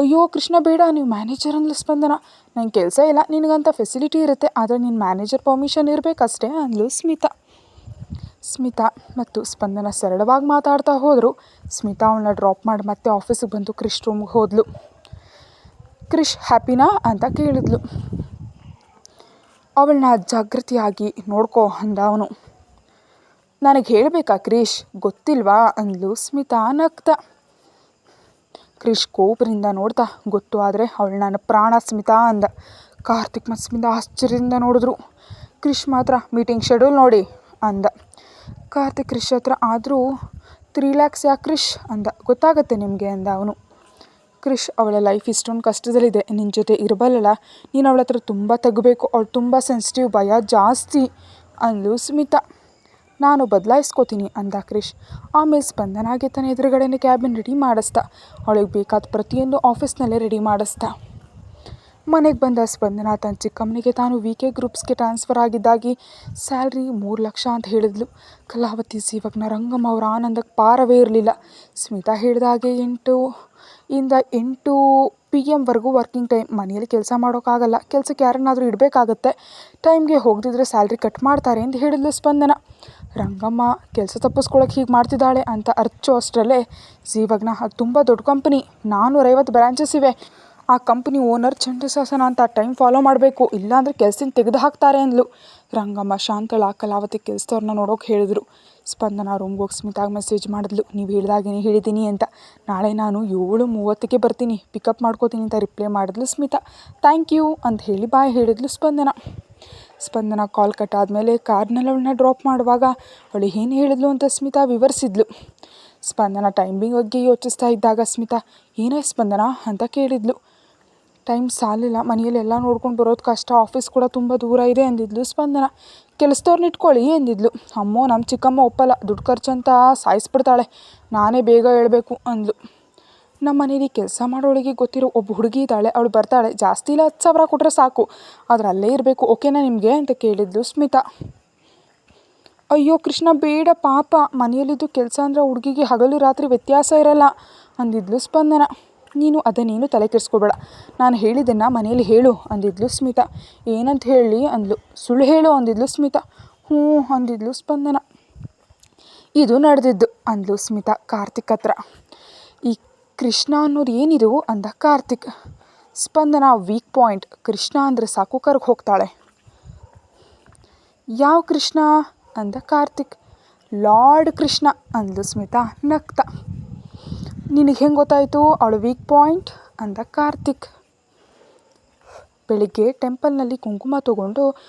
ಅಯ್ಯೋ ಕೃಷ್ಣ ಬೇಡ, ನೀವು ಮ್ಯಾನೇಜರ್ ಅಂದ್ಲು ಸ್ಪಂದನ. ನಂಗೆ ಕೆಲಸ ಇಲ್ಲ, ನಿನಗಂತ ಫೆಸಿಲಿಟಿ ಇರುತ್ತೆ, ಆದರೆ ನಿನ್ನ ಮ್ಯಾನೇಜರ್ ಪರ್ಮಿಷನ್ ಇರಬೇಕಷ್ಟೇ ಅಂದ್ಲು ಸ್ಮಿತಾ ಮತ್ತು ಸ್ಪಂದನ ಸರಳವಾಗಿ ಮಾತಾಡ್ತಾ ಹೋದರು. ಸ್ಮಿತಾ ಅವಳನ್ನ ಡ್ರಾಪ್ ಮಾಡಿ ಮತ್ತೆ ಆಫೀಸಿಗೆ ಬಂದು ಕ್ರಿಶ್ ರೂಮ್ಗೆ ಹೋದ್ಲು. ಕ್ರಿಶ್ ಹ್ಯಾಪಿನಾ ಅಂತ ಕೇಳಿದ್ಲು. ಅವಳನ್ನ ಜಾಗೃತಿಯಾಗಿ ನೋಡ್ಕೋ ಅಂದ ಅವನು. ನನಗೆ ಹೇಳಬೇಕಾ ಕ್ರಿಶ್, ಗೊತ್ತಿಲ್ವಾ ಅಂದ್ಲು ಸ್ಮಿತಾ ನಗ್ತಾ. ಕ್ರಿಶ್ ಕೋಪದಿಂದ ನೋಡ್ತಾ ಗೊತ್ತು, ಆದರೆ ಅವಳು ನನ್ನ ಪ್ರಾಣ ಸ್ಮಿತಾ ಅಂದ. ಕಾರ್ತಿಕ್ ಮತ್ತು ಸ್ಮಿತಾ ಆಶ್ಚರ್ಯದಿಂದ ನೋಡಿದ್ರು. ಕ್ರಿಶ್ ಮಾತ್ರ ಮೀಟಿಂಗ್ ಶೆಡ್ಯೂಲ್ ನೋಡಿ ಅಂದ. ಕಾರ್ತಿಕ್ ಕ್ರಿಶ್ ಹತ್ರ ಆದರೂ 3 lakhs ಯಾಕೆ ಕ್ರಿಶ್ ಅಂದ. ಗೊತ್ತಾಗತ್ತೆ ನಿಮಗೆ ಅಂದ ಅವನು. ಕ್ರಿಶ್ ಅವಳ ಲೈಫ್ ಇಷ್ಟೊಂದು ಕಷ್ಟದಲ್ಲಿದೆ, ನಿನ್ನ ಜೊತೆ ಇರಬಲ್ಲಲ್ಲ, ನೀನು ಅವಳ ಹತ್ರ ತುಂಬ ತೆಗಬೇಕು, ಅವಳು ತುಂಬ ಸೆನ್ಸಿಟಿವ್, ಭಯ ಜಾಸ್ತಿ ಅಂದ್ಲು ಸ್ಮಿತಾ. ನಾನು ಬದಲಾಯಿಸ್ಕೋತೀನಿ ಅಂದ ಕ್ರಿಶ್. ಆಮೇಲೆ ಸ್ಪಂದನಾಗೆ ತನ್ನ ಎದುರುಗಡೆನೇ ಕ್ಯಾಬಿನ್ ರೆಡಿ ಮಾಡಿಸ್ದ. ಅವಳಿಗೆ ಬೇಕಾದ ಪ್ರತಿಯೊಂದು ಆಫೀಸ್ನಲ್ಲೇ ರೆಡಿ ಮಾಡಿಸ್ದ. ಮನೆಗೆ ಬಂದ ಸ್ಪಂದನ ತನ್ನ ಚಿಕ್ಕಮ್ಮನಿಗೆ ತಾನು VK ಗ್ರೂಪ್ಸ್ಗೆ ಟ್ರಾನ್ಸ್ಫರ್ ಆಗಿದ್ದಾಗಿ ಸ್ಯಾಲ್ರಿ 3 ಲಕ್ಷ ಅಂತ ಹೇಳಿದ್ಲು. ಕಲಾವತಿ ಇವಾಗ್ನ ರಂಗಮ್ಮ ಅವರ ಆನಂದಕ್ಕೆ ಪಾರವೇ ಇರಲಿಲ್ಲ. ಸ್ಮಿತಾ ಹೇಳಿದಾಗೆ 8 PM ವರ್ಕಿಂಗ್ ಟೈಮ್. ಮನೆಯಲ್ಲಿ ಕೆಲಸ ಮಾಡೋಕ್ಕಾಗಲ್ಲ, ಕೆಲಸಕ್ಕೆ ಯಾರನ್ನಾದರೂ ಇಡಬೇಕಾಗತ್ತೆ, ಟೈಮ್ಗೆ ಹೋಗದಿದ್ರೆ ಸ್ಯಾಲ್ರಿ ಕಟ್ ಮಾಡ್ತಾರೆ ಅಂತ ಹೇಳಿದ್ಲು ಸ್ಪಂದನ. ರಂಗಮ್ಮ ಕೆಲಸ ತಪ್ಪಿಸ್ಕೊಳ್ಳೋಕೆ ಹೀಗೆ ಮಾಡ್ತಿದ್ದಾಳೆ ಅಂತ ಅರ್ಚೋ ಅಷ್ಟರಲ್ಲೇ ಇವಾಗ್ನ ಅದು ತುಂಬ ದೊಡ್ಡ ಕಂಪ್ನಿ, 450 ಬ್ರಾಂಚಸ್ ಇವೆ. ಆ ಕಂಪ್ನಿ ಓನರ್ ಚಂಡಶಾಸನ ಅಂತ ಟೈಮ್ ಫಾಲೋ ಮಾಡಬೇಕು, ಇಲ್ಲಾಂದರೆ ಕೆಲಸದಿಂದ ತೆಗೆದು ಹಾಕ್ತಾರೆ ಅಂದ್ಲು. ರಂಗಮ್ಮ ಶಾಂತಳ ಕಲಾವತಿ ಕೆಲಸದವ್ರನ್ನ ನೋಡೋಕೆ ಹೇಳಿದ್ರು. ಸ್ಪಂದನ ರೂಮ್ಗೆ ಹೋಗಿ ಸ್ಮಿತಾಗೆ ಮೆಸೇಜ್ ಮಾಡಿದ್ಲು. ನೀವು ಹೇಳಿದಾಗೇನೆ ಹೇಳಿದ್ದೀನಿ ಅಂತ. ನಾಳೆ ನಾನು 7:30ಕ್ಕೆ ಬರ್ತೀನಿ, ಪಿಕಪ್ ಮಾಡ್ಕೋತೀನಿ ಅಂತ ರಿಪ್ಲೈ ಮಾಡಿದ್ಲು ಸ್ಮಿತಾ. ಥ್ಯಾಂಕ್ ಯು ಅಂತ ಹೇಳಿ ಬಾಯ್ ಹೇಳಿದ್ಲು ಸ್ಪಂದನ ಕಾಲ್ ಕಟ್ ಆದಮೇಲೆ ಕಾರ್ನಲ್ಲಿ ಅವಳನ್ನ ಡ್ರಾಪ್ ಮಾಡುವಾಗ ಅವಳು ಏನು ಹೇಳಿದ್ಲು ಅಂತ ಸ್ಮಿತಾ ವಿವರಿಸಿದ್ಲು. ಸ್ಪಂದನ ಟೈಮಿಂಗ್ ಬಗ್ಗೆ ಯೋಚಿಸ್ತಾ ಇದ್ದಾಗ ಸ್ಮಿತಾ ಏನಾಯ್ತು ಸ್ಪಂದನ ಅಂತ ಕೇಳಿದ್ಲು. ಟೈಮ್ ಸಾಲಿಲ್ಲ, ಮನೆಯಲ್ಲಿ ಎಲ್ಲ ನೋಡ್ಕೊಂಡು ಬರೋದು ಕಷ್ಟ, ಆಫೀಸ್ ಕೂಡ ತುಂಬ ದೂರ ಇದೆ ಅಂದಿದ್ಲು ಸ್ಪಂದನ. ಕೆಲಸದವ್ರನ್ನ ಇಟ್ಕೊಳ್ಳಿ ಅಂದಿದ್ಲು. ಅಮ್ಮೋ ನಮ್ಮ ಚಿಕ್ಕಮ್ಮ ಒಪ್ಪಲ್ಲ, ದುಡ್ಡು ಖರ್ಚಂತ ಸಾಯಿಸ್ಬಿಡ್ತಾಳೆ, ನಾನೇ ಬೇಗ ಹೇಳಬೇಕು ಅಂದ್ಲು. ನಮ್ಮ ಮನೇಲಿ ಕೆಲಸ ಮಾಡೋಳಿಗೆ ಗೊತ್ತಿರೋ ಒಬ್ಬ ಹುಡುಗಿ ಇದ್ದಾಳೆ, ಅವಳು ಬರ್ತಾಳೆ, ಜಾಸ್ತಿ ಇಲ್ಲ 10,000 ಕೊಟ್ಟರೆ ಸಾಕು, ಆದರೆ ಅಲ್ಲೇ ಇರಬೇಕು, ಓಕೆನಾ ನಿಮಗೆ ಅಂತ ಕೇಳಿದ್ಲು ಸ್ಮಿತಾ. ಅಯ್ಯೋ ಕೃಷ್ಣ ಬೇಡ ಪಾಪ, ಮನೆಯಲ್ಲಿದ್ದು ಕೆಲಸ ಅಂದರೆ ಹುಡುಗಿಗೆ ಹಗಲು ರಾತ್ರಿ ವ್ಯತ್ಯಾಸ ಇರಲ್ಲ ಅಂದಿದ್ಲು ಸ್ಪಂದನ. ನೀನು ಅದನ್ನೇನು ತಲೆ ಕೆಡಿಸ್ಕೋಬೇಡ, ನಾನು ಹೇಳಿದ್ದನ್ನು ಮನೇಲಿ ಹೇಳು ಅಂದಿದ್ಲು ಸ್ಮಿತಾ. ಏನಂತ ಹೇಳಿ ಅಂದ್ಲು. ಸುಳ್ಳು ಹೇಳು ಅಂದಿದ್ಲು ಸ್ಮಿತಾ. ಹ್ಞೂ ಅಂದಿದ್ಲು ಸ್ಪಂದನ. ಇದು ನಡೆದಿದ್ದು ಅಂದ್ಲು ಸ್ಮಿತಾ ಕಾರ್ತಿಕ್ ಹತ್ರ. ಈ ಕೃಷ್ಣ ಅನ್ನೋರು ಏನಿದು ಅಂದ ಕಾರ್ತಿಕ್. ಸ್ಪಂದನ ವೀಕ್ ಪಾಯಿಂಟ್, ಕೃಷ್ಣ ಅಂದರೆ ಸಾಕು ಕರ್ಗೆ ಹೋಗ್ತಾಳೆ. ಯಾವ ಕೃಷ್ಣ ಅಂದ ಕಾರ್ತಿಕ್. ಲಾರ್ಡ್ ಕೃಷ್ಣ ಅಂದ್ಲು ಸ್ಮಿತಾ ನಗ್ತಾ. ನಿನಗೆ ಹೆಂಗೆ ಗೊತ್ತಾಯಿತು ಅವಳು ವೀಕ್ ಪಾಯಿಂಟ್ ಅಂದ ಕಾರ್ತಿಕ್. ಬೆಳಿಗ್ಗೆ ಟೆಂಪಲ್ನಲ್ಲಿ ಕುಂಕುಮ ತೊಗೊಂಡು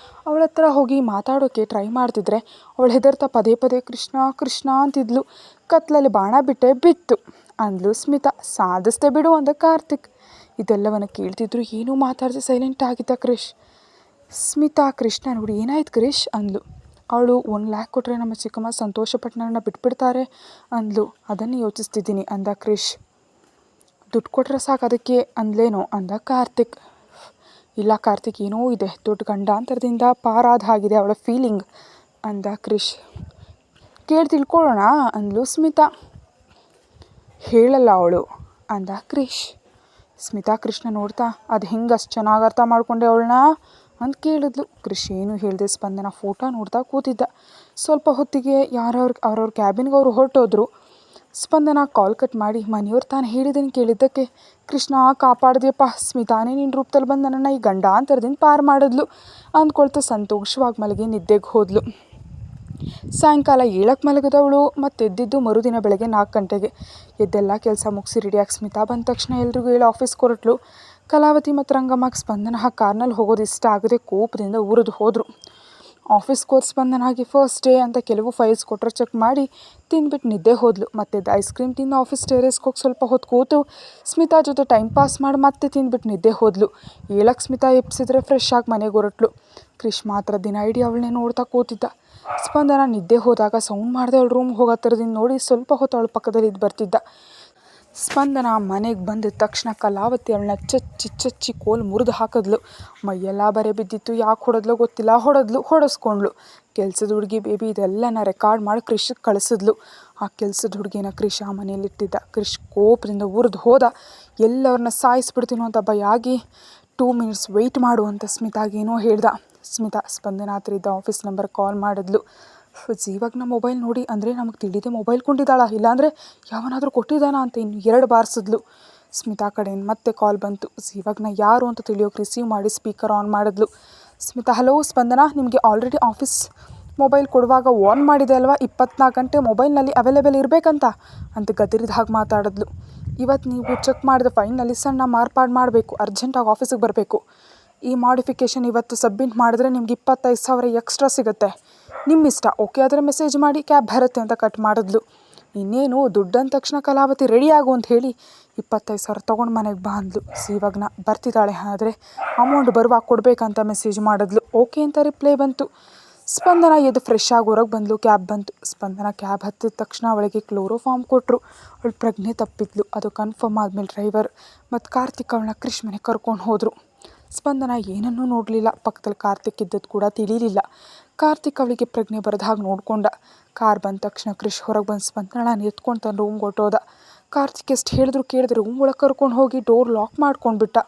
ಅವಳ ಹತ್ರ ಹೋಗಿ ಮಾತಾಡೋಕ್ಕೆ ಟ್ರೈ ಮಾಡ್ತಿದ್ರೆ ಅವಳು ಹೆದರ್ತಾ ಪದೇ ಪದೇ ಕೃಷ್ಣ ಕೃಷ್ಣ ಅಂತಿದ್ಲು. ಕತ್ಲಲ್ಲಿ ಬಾಣ ಬಿತ್ತು ಅಂದ್ಲು ಸ್ಮಿತಾ. ಸಾಧಿಸ್ದೆ ಬಿಡು ಅಂದ ಕಾರ್ತಿಕ್. ಇದೆಲ್ಲವನ್ನು ಕೇಳ್ತಿದ್ರು, ಏನೂ ಮಾತಾಡದೆ ಸೈಲೆಂಟ್ ಆಗಿದ್ದ ಕ್ರಿಶ್. ಸ್ಮಿತಾ ಕೃಷ್ಣ ನೋಡಿ ಏನಾಯ್ತು ಕ್ರಿಶ್ ಅಂದ್ಲು. ಅವಳು 1 lakh ಕೊಟ್ಟರೆ ನಮ್ಮ ಚಿಕ್ಕಮ್ಮ ಸಂತೋಷಪಟ್ಟು ನನ್ನ ಬಿಟ್ಬಿಡ್ತಾರೆ ಅಂದ್ಲು. ಅದನ್ನು ಯೋಚಿಸ್ತಿದ್ದೀನಿ ಅಂದ ಕ್ರಿಶ್. ದುಡ್ಡು ಕೊಟ್ಟರೆ ಸಾಕು ಅದಕ್ಕೆ ಅಂದ್ಲೇನೋ ಅಂದ ಕಾರ್ತಿಕ್. ಇಲ್ಲ ಕಾರ್ತಿಕ್ ಏನೋ ಇದೆ, ದೊಡ್ಡ ಗಂಡಾಂತರದಿಂದ ಪಾರಾದ ಆಗಿದೆ ಅವಳ ಫೀಲಿಂಗ್ ಅಂದ ಕ್ರಿಶ್. ಕೇಳಿ ತಿಳ್ಕೊಳ್ಳೋಣ ಅಂದ್ಲು ಸ್ಮಿತಾ. ಹೇಳಲ್ಲ ಅವಳು ಅಂದ ಕ್ರಿಶ್. ಸ್ಮಿತಾ ಕೃಷ್ಣ ನೋಡ್ತಾ ಅದು ಹೆಂಗೆ ಅಷ್ಟು ಚೆನ್ನಾಗಿ ಅರ್ಥ ಮಾಡ್ಕೊಂಡೆ ಅವಳನ್ನ ಅಂತ ಕೇಳಿದ್ಲು. ಕ್ರಿಶ್ ಏನು ಹೇಳಿದೆ ಸ್ಪಂದನ ಫೋಟೋ ನೋಡ್ತಾ ಕೂತಿದ್ದ. ಸ್ವಲ್ಪ ಹೊತ್ತಿಗೆ ಅವ್ರವ್ರ ಕ್ಯಾಬಿನ್ಗೆ ಅವರು ಹೊರಟೋದ್ರು. ಸ್ಪಂದನ ಕಾಲ್ ಕಟ್ ಮಾಡಿ ಮನೆಯವ್ರು ತಾನು ಹೇಳಿದ್ದೇನೆ ಕೇಳಿದ್ದಕ್ಕೆ ಕೃಷ್ಣ ಕಾಪಾಡ್ದೆಯಪ್ಪ, ಸ್ಮಿತಾನೇ ನಿನ್ನ ರೂಪದಲ್ಲಿ ಬಂದು ನನ್ನನ್ನು ಈ ಗಂಡಾಂತರದಿಂದ ಪಾರು ಮಾಡಿದ್ಲು ಅಂದ್ಕೊಳ್ತಾ ಸಂತೋಷವಾಗಿ ಮಲಗಿ ನಿದ್ದೆಗೆ ಹೋದ್ಲು. ಸಾಯಂಕಾಲ 7ಕ್ಕೆ ಮಲಗಿದವಳು ಮತ್ತೆ ಎದ್ದಿದ್ದು ಮರುದಿನ ಬೆಳಗ್ಗೆ 4 ಗಂಟೆಗೆ. ಎದ್ದೆಲ್ಲ ಕೆಲಸ ಮುಗಿಸಿ ರೆಡಿಯಾಗಿ ಸ್ಮಿತಾ ಬಂದ ತಕ್ಷಣ ಎಲ್ರಿಗೂ ಹೇಳಿ ಆಫೀಸ್ಗೆ ಹೊರಟ್ಲು. ಕಲಾವತಿ ಮತ್ತು ರಂಗಮ್ಮಗೆ ಸ್ಪಂದನ ಕಾರ್ನಲ್ಲಿ ಹೋಗೋದು ಇಷ್ಟ ಆಗದೆ ಕೋಪದಿಂದ ಉರಿದು ಹೋದರು. ಆಫೀಸ್ಗೆ ಹೋದ ಸ್ಪಂದನಾಗಿ ಫಸ್ಟ್ ಡೇ ಅಂತ ಕೆಲವು ಫೈಲ್ಸ್ ಕೊಟ್ಟರೆ ಚೆಕ್ ಮಾಡಿ ತಿಂದ್ಬಿಟ್ಟು ನಿದ್ದೆ ಹೋದ್ಲು. ಮತ್ತೆ ಐಸ್ ಕ್ರೀಮ್ ತಿಂದು ಆಫೀಸ್ ಟೆರೇಸ್ಗೆ ಹೋಗಿ ಸ್ವಲ್ಪ ಹೊತ್ತು ಕೂತು ಸ್ಮಿತಾ ಜೊತೆ ಟೈಮ್ ಪಾಸ್ ಮಾಡಿ ಮತ್ತೆ ತಿಂದ್ಬಿಟ್ಟು ನಿದ್ದೆ ಹೋದ್ಲು. 7ಕ್ಕೆ ಸ್ಮಿತಾ ಎಬ್ಸಿದ್ರೆ ಫ್ರೆಶ್ ಆಗಿ ಮನೆಗೆ ಹೊರಟ್ಲು. ಕ್ರಿಶ್ ಮಾತ್ರ ದಿನ ಇಡೀ ಅವಳನ್ನೇ ನೋಡ್ತಾ ಕೂತಿದ್ದ. ಸ್ಪಂದನ ನಿದ್ದೆ ಹೋದಾಗ ಸೌಂಡ್ ಮಾಡದೆ ಅವಳು ರೂಮ್ಗೆ ಹೋಗೋ ಥರದಿಂದ ನೋಡಿ ಸ್ವಲ್ಪ ಹೊತ್ತು ಅವಳ ಪಕ್ಕದಲ್ಲಿ ಇದ್ದು ಬರ್ತಿದ್ದ. ಸ್ಪಂದನ ಮನೆಗೆ ಬಂದಿದ ತಕ್ಷಣ ಕಲಾವತಿ ಅವಳನ್ನ ಚಚ್ಚಿ ಕೋಲು ಮುರಿದು ಹಾಕಿದ್ಲು. ಮೈಯೆಲ್ಲ ಬರೆ ಬಿದ್ದಿತ್ತು. ಯಾಕೆ ಹೊಡೆದ್ಲೋ ಗೊತ್ತಿಲ್ಲ, ಹೊಡೆಸ್ಕೊಂಡ್ಳು. ಕೆಲಸದ ಹುಡುಗಿ ಬೇಬಿ ಇದೆಲ್ಲನ ರೆಕಾರ್ಡ್ ಮಾಡಿ ಕ್ರಿಶ್ಗೆ ಕಳಿಸಿದ್ಲು. ಆ ಕೆಲಸದ ಹುಡುಗಿನ ಕ್ರಿಶ್ ಆ ಮನೆಯಲ್ಲಿಟ್ಟಿದ್ದ. ಕ್ರಿಶ್ ಕೋಪದಿಂದ ಉರಿದು ಹೋದ. ಎಲ್ಲವ್ರನ್ನ ಸಾಯಿಸ್ಬಿಡ್ತೀನೋ ಅಂತ ಭಯ ಆಗಿ 2 minutes ವೆಯ್ಟ್ ಮಾಡು ಅಂತ ಸ್ಮಿತಾಗೇನೋ ಹೇಳ್ದ. ಸ್ಮಿತಾ ಸ್ಪಂದನ ಹತ್ರ ಇದ್ದ ಆಫೀಸ್ ನಂಬರ್ ಕಾಲ್ ಮಾಡಿದ್ಲು. ಜೀವಗ್ನ ಮೊಬೈಲ್ ನೋಡಿ ಅಂದರೆ ನಮಗೆ ತಿಳಿದೇ ಮೊಬೈಲ್ ಕೊಂಡಿದ್ದಾಳ, ಇಲ್ಲಾಂದರೆ ಯಾವನಾದರೂ ಕೊಟ್ಟಿದ್ದಾನ ಅಂತ ಇನ್ನು 2 ಬಾರಿಸಿದ್ಲು. ಸ್ಮಿತಾ ಕಡೆಯಿಂದ ಮತ್ತೆ ಕಾಲ್ ಬಂತು. ಜೀವಗ್ನ ಯಾರು ಅಂತ ತಿಳಿಯೋಕೆ ರಿಸೀವ್ ಮಾಡಿ ಸ್ಪೀಕರ್ ಆನ್ ಮಾಡಿದ್ಲು. ಸ್ಮಿತಾ ಹಲೋ ಸ್ಪಂದನ, ನಿಮಗೆ ಆಲ್ರೆಡಿ ಆಫೀಸ್ ಮೊಬೈಲ್ ಕೊಡುವಾಗ ವಾರ್ನ್ ಮಾಡಿದೆ ಅಲ್ವಾ, 24 ಗಂಟೆ ಮೊಬೈಲ್ನಲ್ಲಿ ಅವೈಲೇಬಲ್ ಇರಬೇಕಂತ ಅಂತ ಗದರಿದ ಹಾಗೆ ಮಾತಾಡಿದ್ಲು. ಇವತ್ತು ನೀವು ಚೆಕ್ ಮಾಡಿದ ಫೈಲ್ನಲ್ಲಿ ಸಣ್ಣ ಮಾರ್ಪಾಡು ಮಾಡಬೇಕು, ಅರ್ಜೆಂಟಾಗಿ ಆಫೀಸಿಗೆ ಬರಬೇಕು. ಈ ಮಾಡಿಫಿಕೇಷನ್ ಇವತ್ತು ಸಬ್ಮಿಟ್ ಮಾಡಿದ್ರೆ ನಿಮ್ಗೆ 25,000 ಎಕ್ಸ್ಟ್ರಾ ಸಿಗುತ್ತೆ, ನಿಮ್ಮಿಷ್ಟ, ಓಕೆ ಆದರೆ ಮೆಸೇಜ್ ಮಾಡಿ ಕ್ಯಾಬ್ ಬರುತ್ತೆ ಅಂತ ಕಟ್ ಮಾಡಿದ್ಲು. ಇನ್ನೇನು ದುಡ್ಡು ಅಂದ ತಕ್ಷಣ ಕಲಾವತಿ ರೆಡಿ ಆಗು ಅಂತ ಹೇಳಿ 25,000 ತೊಗೊಂಡು ಮನೆಗೆ ಬಾ ಅಂದ್ಲು. ಇವಾಗನ ಬರ್ತಿದ್ದಾಳೆ, ಆದರೆ ಅಮೌಂಟ್ ಬರುವಾಗ ಕೊಡಬೇಕಂತ ಮೆಸೇಜ್ ಮಾಡಿದ್ಲು. ಓಕೆ ಅಂತ ರಿಪ್ಲೈ ಬಂತು. ಸ್ಪಂದನ ಎದ್ದು ಫ್ರೆಶ್ ಆಗಿ ಹೊರಗೆ ಬಂದ್ಲು. ಕ್ಯಾಬ್ ಬಂತು. ಸ್ಪಂದನ ಕ್ಯಾಬ್ ಹತ್ತಿದ ತಕ್ಷಣ ಅವಳಿಗೆ ಕ್ಲೋರೋಫಾರ್ಮ್ ಕೊಟ್ಟರು. ಅವಳು ಪ್ರಜ್ಞೆ ತಪ್ಪಿದ್ಲು. ಅದು ಕನ್ಫರ್ಮ್ ಆದಮೇಲೆ ಡ್ರೈವರ್ ಮತ್ತು ಕಾರ್ತಿಕ್ ಅವಳನ್ನ ಕ್ರಿಶ್ ಮನೆಗೆ ಕರ್ಕೊಂಡು ಹೋದರು. ಸ್ಪಂದನ ಏನನ್ನೂ ನೋಡಲಿಲ್ಲ. ಪಕ್ಕದಲ್ಲಿ ಕಾರ್ತಿಕ್ ಇದ್ದದ್ದು ಕೂಡ ತಿಳಿಲಿಲ್ಲ. ಕಾರ್ತಿಕ್ ಅವಳಿಗೆ ಪ್ರಜ್ಞೆ ಬರದ ಹಾಗೆ ನೋಡ್ಕೊಂಡ. ಕಾರ್ ಬಂದ ತಕ್ಷಣ ಕ್ರಿಶ್ ಹೊರಗೆ ಬಂದು ಸ್ಪಂದನ ಎತ್ಕೊಂಡು ತನ್ನ ರೂಮ್ಗೆ ಹೊಟ್ಟೋದ. ಕಾರ್ತಿಕ್ ಎಷ್ಟು ಹೇಳಿದ್ರು ಕೇಳಿದ್ರೆ ರೂಮ್ ಒಳಗೆ ಕರ್ಕೊಂಡು ಹೋಗಿ ಡೋರ್ ಲಾಕ್ ಮಾಡ್ಕೊಂಡ್ಬಿಟ್ಟ.